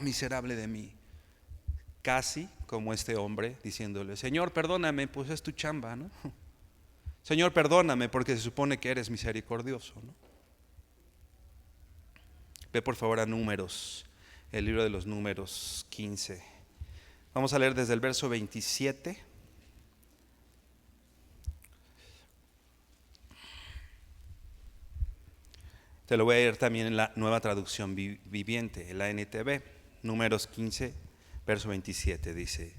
miserable de mí. Casi como este hombre diciéndole, Señor, perdóname, pues es tu chamba, ¿no? Señor, perdóname porque se supone que eres misericordioso, ¿no? Ve por favor a Números, el libro de los Números 15. Vamos a leer desde el verso 27. Te lo voy a leer también en la Nueva Traducción Viviente, en la NTV. Números 15, verso 27 dice,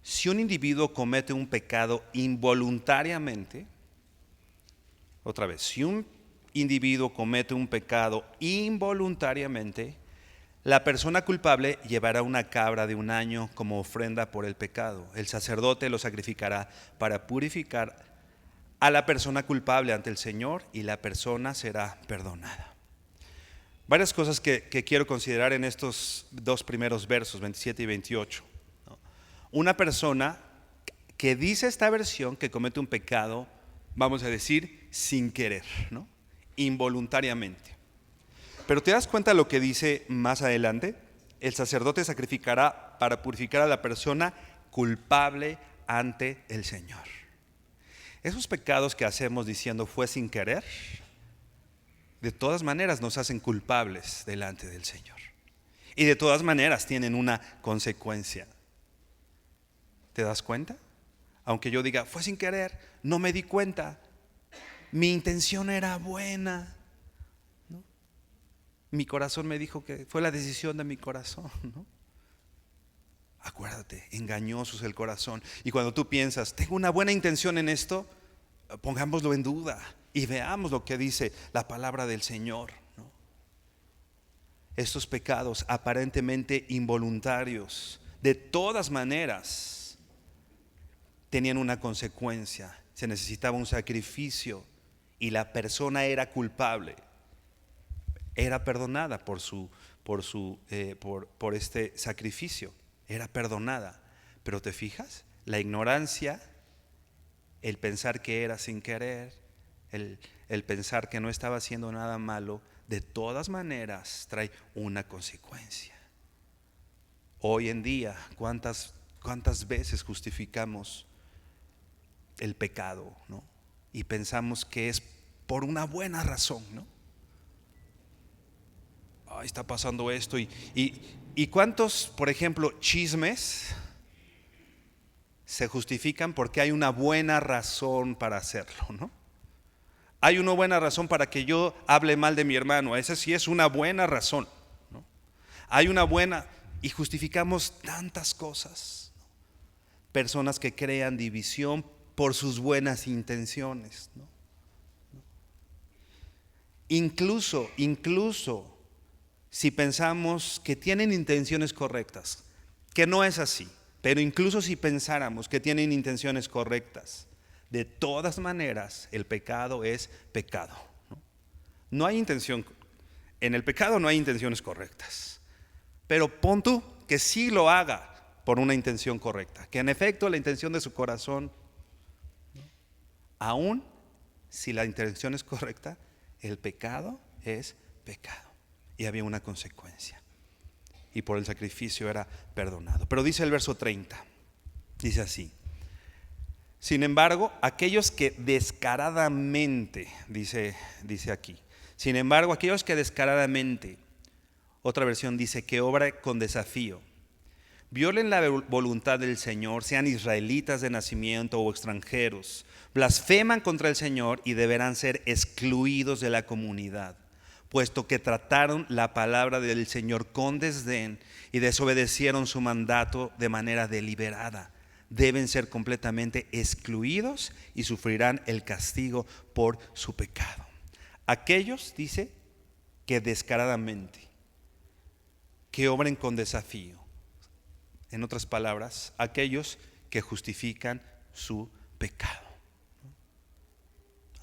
si un individuo comete un pecado involuntariamente, otra vez, si un individuo comete un pecado involuntariamente, la persona culpable llevará una cabra de un año como ofrenda por el pecado. El sacerdote lo sacrificará para purificar a la persona culpable ante el Señor y la persona será perdonada. Varias cosas que quiero considerar en estos dos primeros versos, 27 y 28. Una persona que dice esta versión que comete un pecado, vamos a decir, sin querer, ¿no? Involuntariamente. Pero ¿te das cuenta lo que dice más adelante? El sacerdote sacrificará para purificar a la persona culpable ante el Señor. esos pecados que hacemos diciendo fue sin querer, de todas maneras nos hacen culpables delante del Señor. Y de todas maneras tienen una consecuencia. ¿Te das cuenta? Aunque yo diga, fue sin querer, no me di cuenta, mi intención era buena, ¿no? Mi corazón me dijo que fue la decisión de mi corazón, ¿no? Acuérdate, engañoso es el corazón. Y cuando tú piensas, tengo una buena intención en esto, pongámoslo en duda y veamos lo que dice la palabra del Señor, ¿no? Estos pecados aparentemente involuntarios, de todas maneras, tenían una consecuencia. Se necesitaba un sacrificio y la persona era culpable. Era perdonada por este sacrificio. Era perdonada. Pero ¿te fijas? La ignorancia, el pensar que era sin querer, el pensar que no estaba haciendo nada malo, de todas maneras trae una consecuencia. Hoy en día, ¿cuántas veces justificamos el pecado, ¿no? Y pensamos que es por una buena razón, ¿no? Ay, está pasando esto y cuántos, por ejemplo, chismes se justifican porque hay una buena razón para hacerlo, ¿no? Hay una buena razón para que yo hable mal de mi hermano, esa sí es una buena razón, ¿no? Hay una buena, y justificamos tantas cosas, ¿no? Personas que crean división por sus buenas intenciones, ¿no? Incluso si pensamos que tienen intenciones correctas, que no es así, pero incluso si pensáramos que tienen intenciones correctas, de todas maneras el pecado es pecado, ¿no? No hay intención, en el pecado no hay intenciones correctas, pero pon tú que sí lo haga por una intención correcta, que en efecto la intención de su corazón, aún si la intención es correcta, el pecado es pecado y había una consecuencia y por el sacrificio era perdonado. Pero dice el verso 30, dice así: sin embargo, aquellos que descaradamente, dice aquí, sin embargo, aquellos que descaradamente, otra versión dice que obra con desafío, violen la voluntad del Señor, sean israelitas de nacimiento o extranjeros, blasfeman contra el Señor y deberán ser excluidos de la comunidad, puesto que trataron la palabra del Señor con desdén y desobedecieron su mandato de manera deliberada. Deben ser completamente excluidos y sufrirán el castigo por su pecado. Aquellos, dice, que descaradamente, que obren con desafío. En otras palabras, aquellos que justifican su pecado.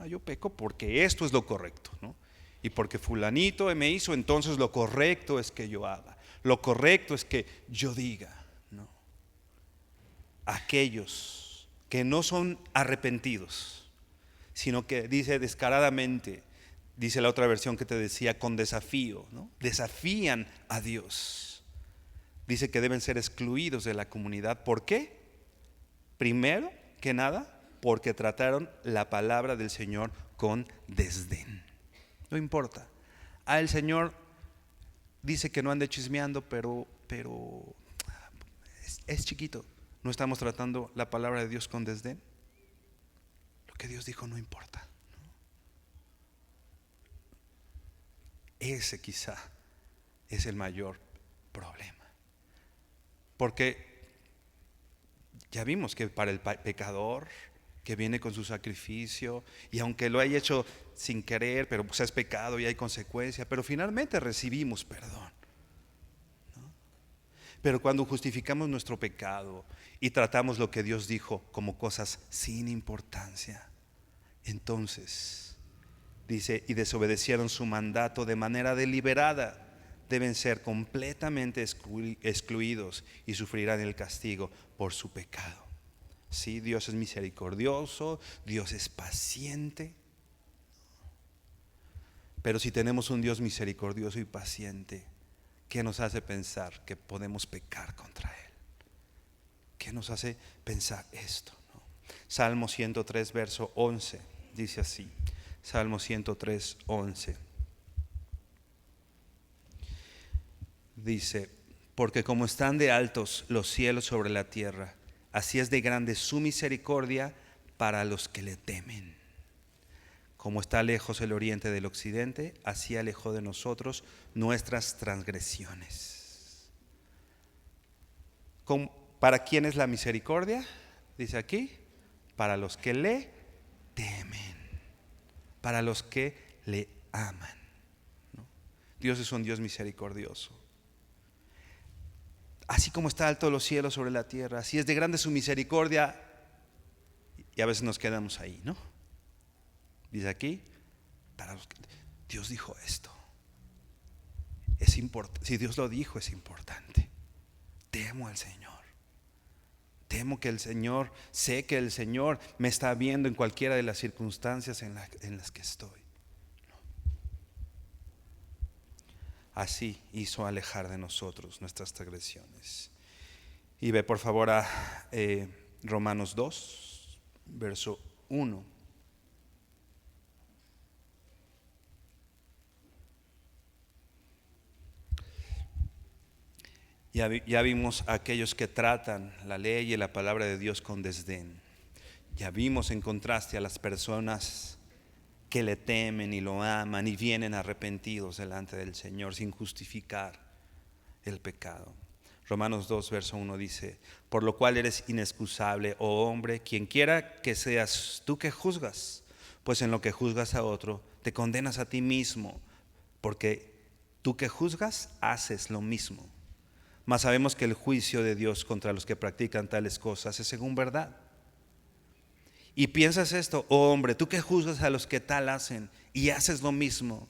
Yo peco porque esto es lo correcto, ¿no? Y porque fulanito me hizo, entonces lo correcto es que yo haga. Lo correcto es que yo diga, ¿no? Aquellos que no son arrepentidos, sino que dice descaradamente, dice la otra versión que te decía, con desafío, ¿no? Desafían a Dios. Dice que deben ser excluidos de la comunidad. ¿Por qué? Primero que nada, porque trataron la palabra del Señor con desdén. No importa. El Señor dice que no ande chismeando, pero es chiquito. ¿No estamos tratando la palabra de Dios con desdén? Lo que Dios dijo no importa, ¿no? Ese quizá es el mayor problema. Porque ya vimos que para el pecador que viene con su sacrificio, y aunque lo haya hecho sin querer, pero pues es pecado y hay consecuencia, pero finalmente recibimos perdón, ¿no? Pero cuando justificamos nuestro pecado y tratamos lo que Dios dijo como cosas sin importancia, entonces dice, y desobedecieron su mandato de manera deliberada, deben ser completamente excluidos y sufrirán el castigo por su pecado. Sí, Dios es misericordioso, Dios es paciente. Pero si tenemos un Dios misericordioso y paciente, ¿qué nos hace pensar que podemos pecar contra Él? ¿Qué nos hace pensar esto, ¿no? Salmo 103, verso 11, dice así. Salmo 103, 11. Dice: porque como están de altos los cielos sobre la tierra, así es de grande su misericordia para los que le temen. Como está lejos el oriente del occidente, así alejó de nosotros nuestras transgresiones. ¿Para quién es la misericordia? Dice aquí, para los que le temen, para los que le aman, ¿no? Dios es un Dios misericordioso. Así como está alto los cielos sobre la tierra, así es de grande su misericordia. Y a veces nos quedamos ahí, ¿no? Dice aquí, para los que Dios dijo esto. Es importante. Si Dios lo dijo, es importante. Temo al Señor. Temo que el Señor, sé que el Señor me está viendo en cualquiera de las circunstancias en las que estoy. Así hizo alejar de nosotros nuestras transgresiones. Y ve por favor a Romanos 2, verso 1. Ya vimos a aquellos que tratan la ley y la palabra de Dios con desdén. Ya vimos en contraste a las personas que le temen y lo aman y vienen arrepentidos delante del Señor sin justificar el pecado. Romanos 2, verso 1 dice: por lo cual eres inexcusable, oh hombre, quien quiera que seas tú que juzgas, pues en lo que juzgas a otro, te condenas a ti mismo, porque tú que juzgas haces lo mismo. Mas sabemos que el juicio de Dios contra los que practican tales cosas es según verdad. Y piensas esto: oh hombre, tú que juzgas a los que tal hacen y haces lo mismo,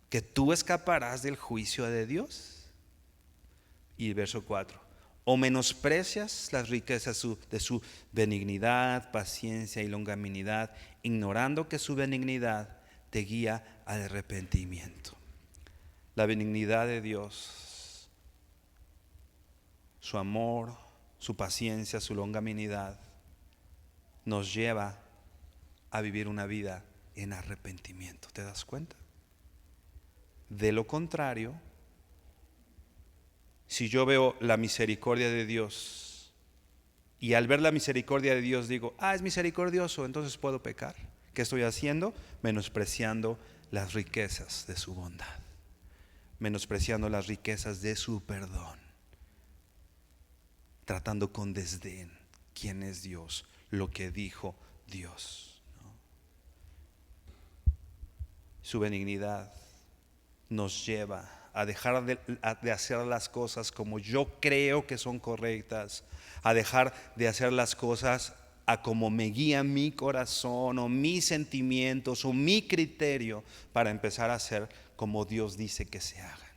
¿que tú escaparás del juicio de Dios? Y verso 4: o menosprecias las riquezas de su benignidad, paciencia y longanimidad, ignorando que su benignidad te guía al arrepentimiento. La benignidad de Dios, su amor, su paciencia, su longanimidad, nos lleva a vivir una vida en arrepentimiento. ¿Te das cuenta? De lo contrario, si yo veo la misericordia de Dios y al ver la misericordia de Dios digo: es misericordioso, entonces puedo pecar. ¿Qué estoy haciendo? Menospreciando las riquezas de su bondad, menospreciando las riquezas de su perdón, tratando con desdén quién es Dios, lo que dijo Dios, ¿no? Su benignidad nos lleva a dejar de hacer las cosas como yo creo que son correctas, a dejar de hacer las cosas a como me guía mi corazón o mis sentimientos o mi criterio, para empezar a hacer como Dios dice que se hagan.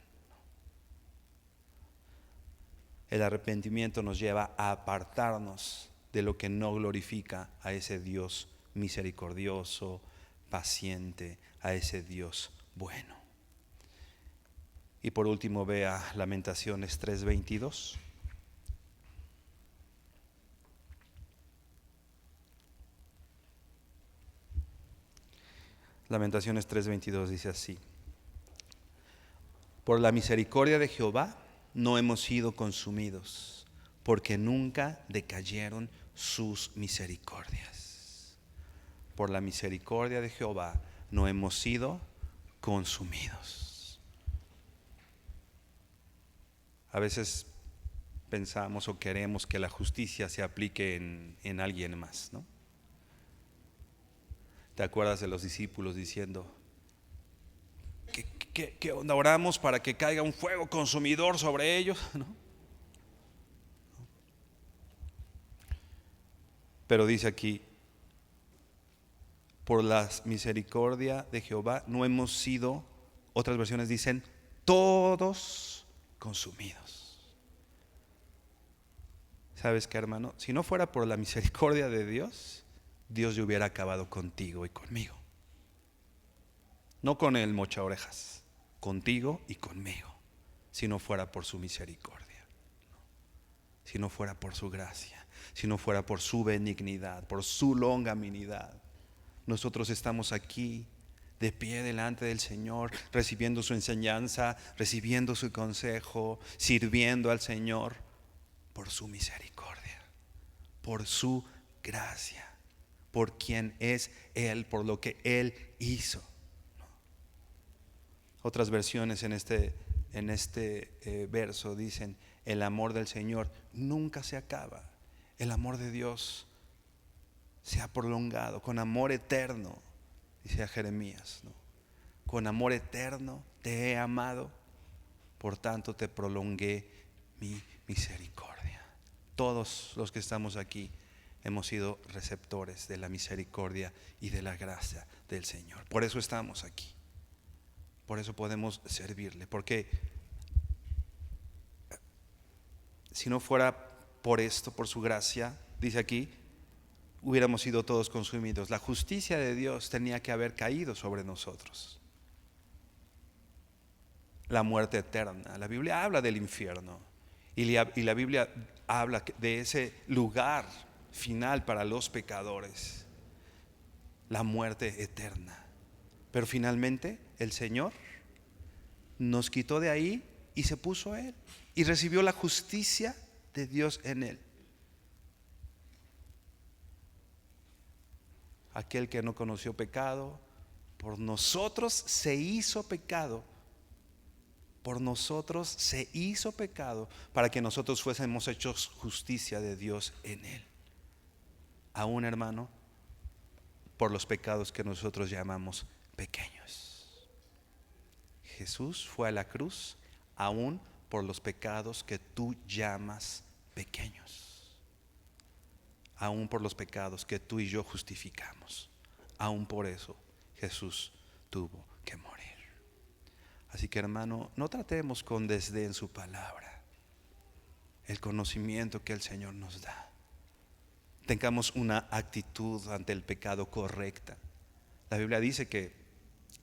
El arrepentimiento nos lleva a apartarnos de lo que no glorifica a ese Dios misericordioso, paciente, a ese Dios bueno. Y por último, vea Lamentaciones 3:22. Lamentaciones 3:22 dice así: por la misericordia de Jehová no hemos sido consumidos, porque nunca decayeron sus misericordias. Por la misericordia de Jehová no hemos sido consumidos. A veces pensamos o queremos que la justicia se aplique en alguien más, ¿no? ¿Te acuerdas de los discípulos diciendo: ¿Qué onda? Oramos para que caiga un fuego consumidor sobre ellos, ¿no? Pero dice aquí: por la misericordia de Jehová no hemos sido, otras versiones dicen, todos consumidos. ¿Sabes qué, hermano? Si no fuera por la misericordia de Dios, Dios ya hubiera acabado contigo y conmigo. No con el mocha orejas, contigo y conmigo, si no fuera por su misericordia. si no fuera por su gracia, si no fuera por su benignidad, por su longanimidad. Nosotros estamos aquí de pie delante del Señor, recibiendo su enseñanza, recibiendo su consejo, sirviendo al Señor por su misericordia, por su gracia, por quien es Él, por lo que Él hizo. Otras versiones en este verso dicen: el amor del Señor nunca se acaba. El amor de Dios se ha prolongado con amor eterno, dice a Jeremías, ¿no? Con amor eterno te he amado, por tanto te prolongué mi misericordia. Todos los que estamos aquí hemos sido receptores de la misericordia y de la gracia del Señor. Por eso estamos aquí. Por eso podemos servirle, porque si no fuera por esto, por su gracia, dice aquí, hubiéramos sido todos consumidos. La justicia de Dios tenía que haber caído sobre nosotros. La muerte eterna. La Biblia habla del infierno y la Biblia habla de ese lugar final para los pecadores, la muerte eterna. Pero finalmente el Señor nos quitó de ahí y se puso Él y recibió la justicia de Dios en Él. Aquel que no conoció pecado, por nosotros se hizo pecado. Por nosotros se hizo pecado para que nosotros fuésemos hechos justicia de Dios en Él. Aún, hermano, por los pecados que nosotros llamamos pequeños. Jesús fue a la cruz aún por los pecados que tú llamas pequeños. Aún por los pecados que tú y yo justificamos. Aún por eso Jesús tuvo que morir. Así que, hermano, no tratemos con desdén su palabra, el conocimiento que el Señor nos da. Tengamos una actitud ante el pecado correcta. La Biblia dice que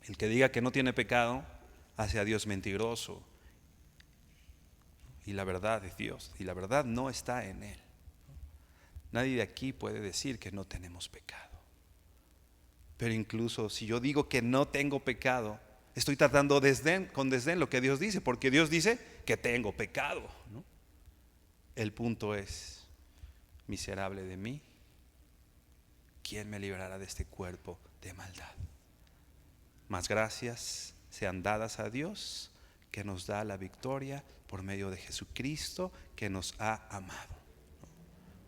el que diga que no tiene pecado hace a Dios mentiroso, y la verdad es Dios, y la verdad no está en Él. Nadie de aquí puede decir que no tenemos pecado. Pero incluso si yo digo que no tengo pecado, estoy tratando con desdén lo que Dios dice, porque Dios dice que tengo pecado, ¿no? El punto es: miserable de mí, ¿quién me librará de este cuerpo de maldad? Mas gracias sean dadas a Dios, que nos da la victoria por medio de Jesucristo, que nos ha amado.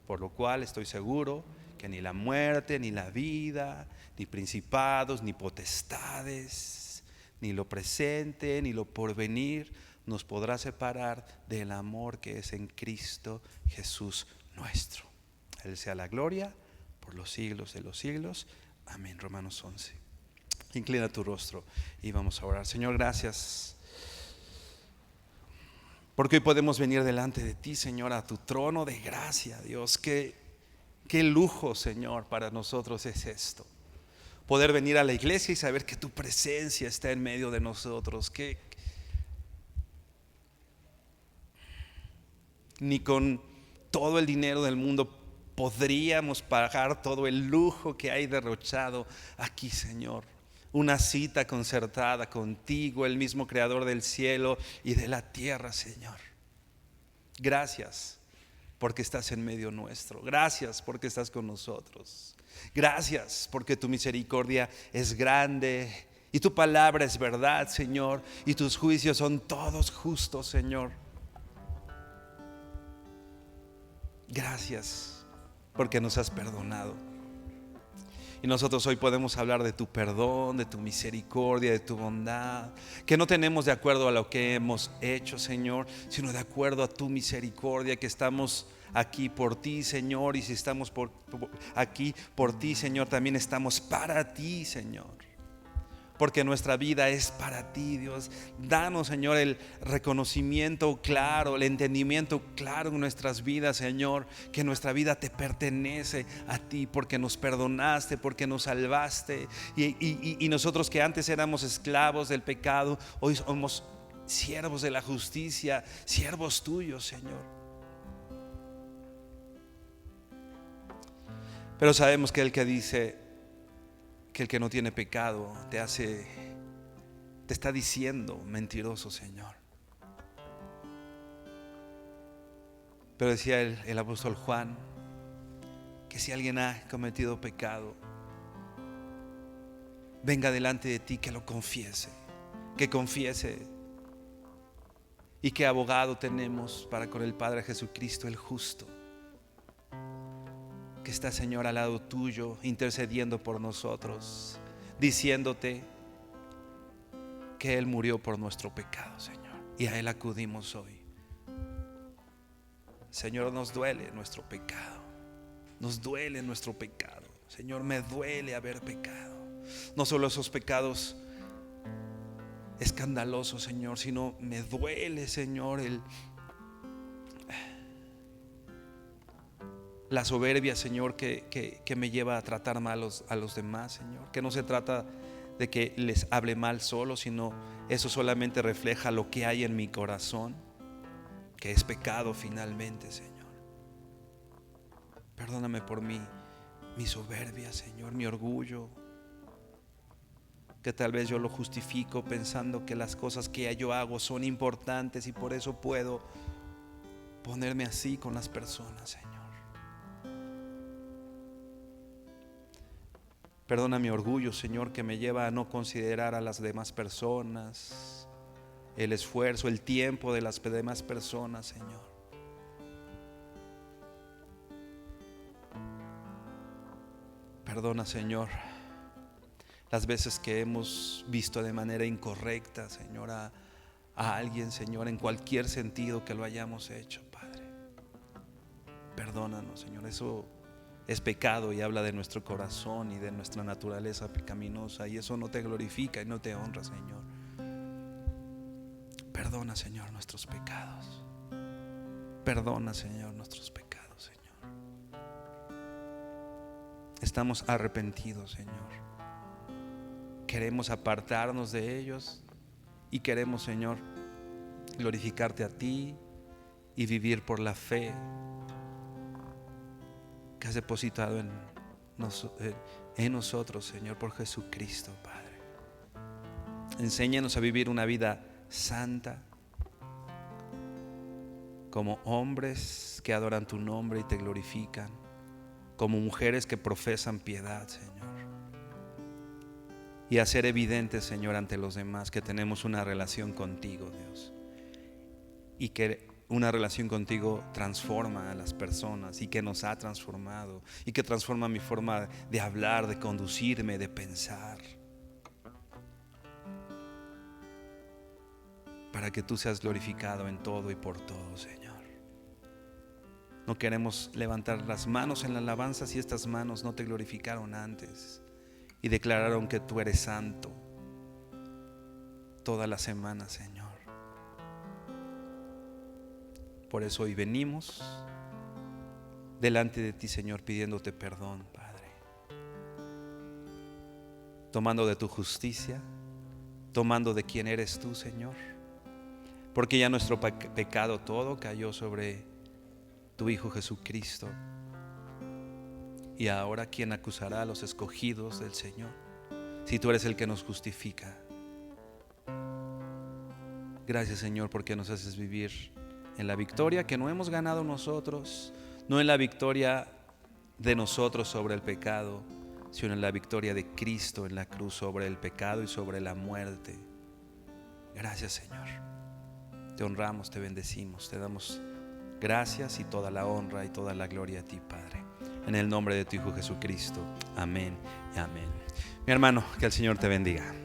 Por lo cual estoy seguro que ni la muerte, ni la vida, ni principados, ni potestades, ni lo presente, ni lo porvenir nos podrá separar del amor que es en Cristo Jesús nuestro. Él sea la gloria por los siglos de los siglos. Amén. Romanos 11. Inclina tu rostro y vamos a orar. Señor, gracias porque hoy podemos venir delante de ti, Señor, a tu trono de gracia. Dios, qué lujo, Señor, para nosotros es esto: poder venir a la iglesia y saber que tu presencia está en medio de nosotros, que ni con todo el dinero del mundo podríamos pagar todo el lujo que hay derrochado aquí, Señor. Una cita concertada contigo, el mismo creador del cielo y de la tierra, Señor. Gracias porque estás en medio nuestro. Gracias porque estás con nosotros. Gracias porque tu misericordia es grande y tu palabra es verdad, Señor, y tus juicios son todos justos, Señor. Gracias porque nos has perdonado. Y nosotros hoy podemos hablar de tu perdón, de tu misericordia, de tu bondad, que no tenemos de acuerdo a lo que hemos hecho, Señor, sino de acuerdo a tu misericordia, que estamos aquí por ti, Señor. Y si estamos aquí por ti, Señor, también estamos para ti, Señor, porque nuestra vida es para ti, Dios. Danos, Señor, el reconocimiento claro, el entendimiento claro en nuestras vidas, Señor, que nuestra vida te pertenece a ti, porque nos perdonaste, porque nos salvaste. Y nosotros que antes éramos esclavos del pecado, hoy somos siervos de la justicia, siervos tuyos, Señor. Pero sabemos que el que dice que el que no tiene pecado te está diciendo mentiroso, Señor. Pero decía el apóstol Juan que si alguien ha cometido pecado, venga delante de ti, que lo confiese, que confiese. Y qué abogado tenemos para con el Padre, Jesucristo el justo, que está, Señor, al lado tuyo, intercediendo por nosotros, diciéndote que Él murió por nuestro pecado, Señor, y a Él acudimos hoy. Señor, nos duele nuestro pecado, nos duele nuestro pecado. Señor, me duele haber pecado. No solo esos pecados escandalosos, Señor, sino me duele, Señor, la soberbia, Señor, que me lleva a tratar mal a los demás, Señor. Que no se trata de que les hable mal solo, sino eso solamente refleja lo que hay en mi corazón, que es pecado finalmente, Señor. Perdóname por mi soberbia, Señor, mi orgullo, que tal vez yo lo justifico pensando que las cosas que yo hago son importantes y por eso puedo ponerme así con las personas, Señor. Perdona mi orgullo, Señor, que me lleva a no considerar a las demás personas, el esfuerzo, el tiempo de las demás personas, Señor. Perdona, Señor, las veces que hemos visto de manera incorrecta, Señor, a alguien, Señor, en cualquier sentido que lo hayamos hecho, Padre. Perdónanos, Señor, eso es pecado y habla de nuestro corazón y de nuestra naturaleza pecaminosa, y eso no te glorifica y no te honra, Señor. Perdona, Señor, nuestros pecados. Perdona, Señor, nuestros pecados, Señor. Estamos arrepentidos, Señor. Queremos apartarnos de ellos y queremos, Señor, glorificarte a ti y vivir por la fe que has depositado en nosotros, Señor, por Jesucristo, Padre. Enséñanos a vivir una vida santa, como hombres que adoran tu nombre y te glorifican, como mujeres que profesan piedad, Señor. Y hacer evidente, Señor, ante los demás que tenemos una relación contigo, Dios. Y que una relación contigo transforma a las personas y que nos ha transformado y que transforma mi forma de hablar, de conducirme, de pensar. Para que tú seas glorificado en todo y por todo, Señor. No queremos levantar las manos en la alabanza si estas manos no te glorificaron antes y declararon que tú eres santo toda la semana, Señor. Por eso hoy venimos delante de ti, Señor, pidiéndote perdón, Padre. Tomando de tu justicia, tomando de quién eres tú, Señor. Porque ya nuestro pecado todo cayó sobre tu Hijo Jesucristo. Y ahora, ¿quién acusará a los escogidos del Señor? Si tú eres el que nos justifica. Gracias, Señor, porque nos haces vivir en la victoria que no hemos ganado nosotros, no en la victoria de nosotros sobre el pecado, sino en la victoria de Cristo en la cruz sobre el pecado y sobre la muerte. Gracias, Señor. Te honramos, te bendecimos, te damos gracias y toda la honra y toda la gloria a ti, Padre. En el nombre de tu Hijo Jesucristo. Amén y amén. Mi hermano, que el Señor te bendiga.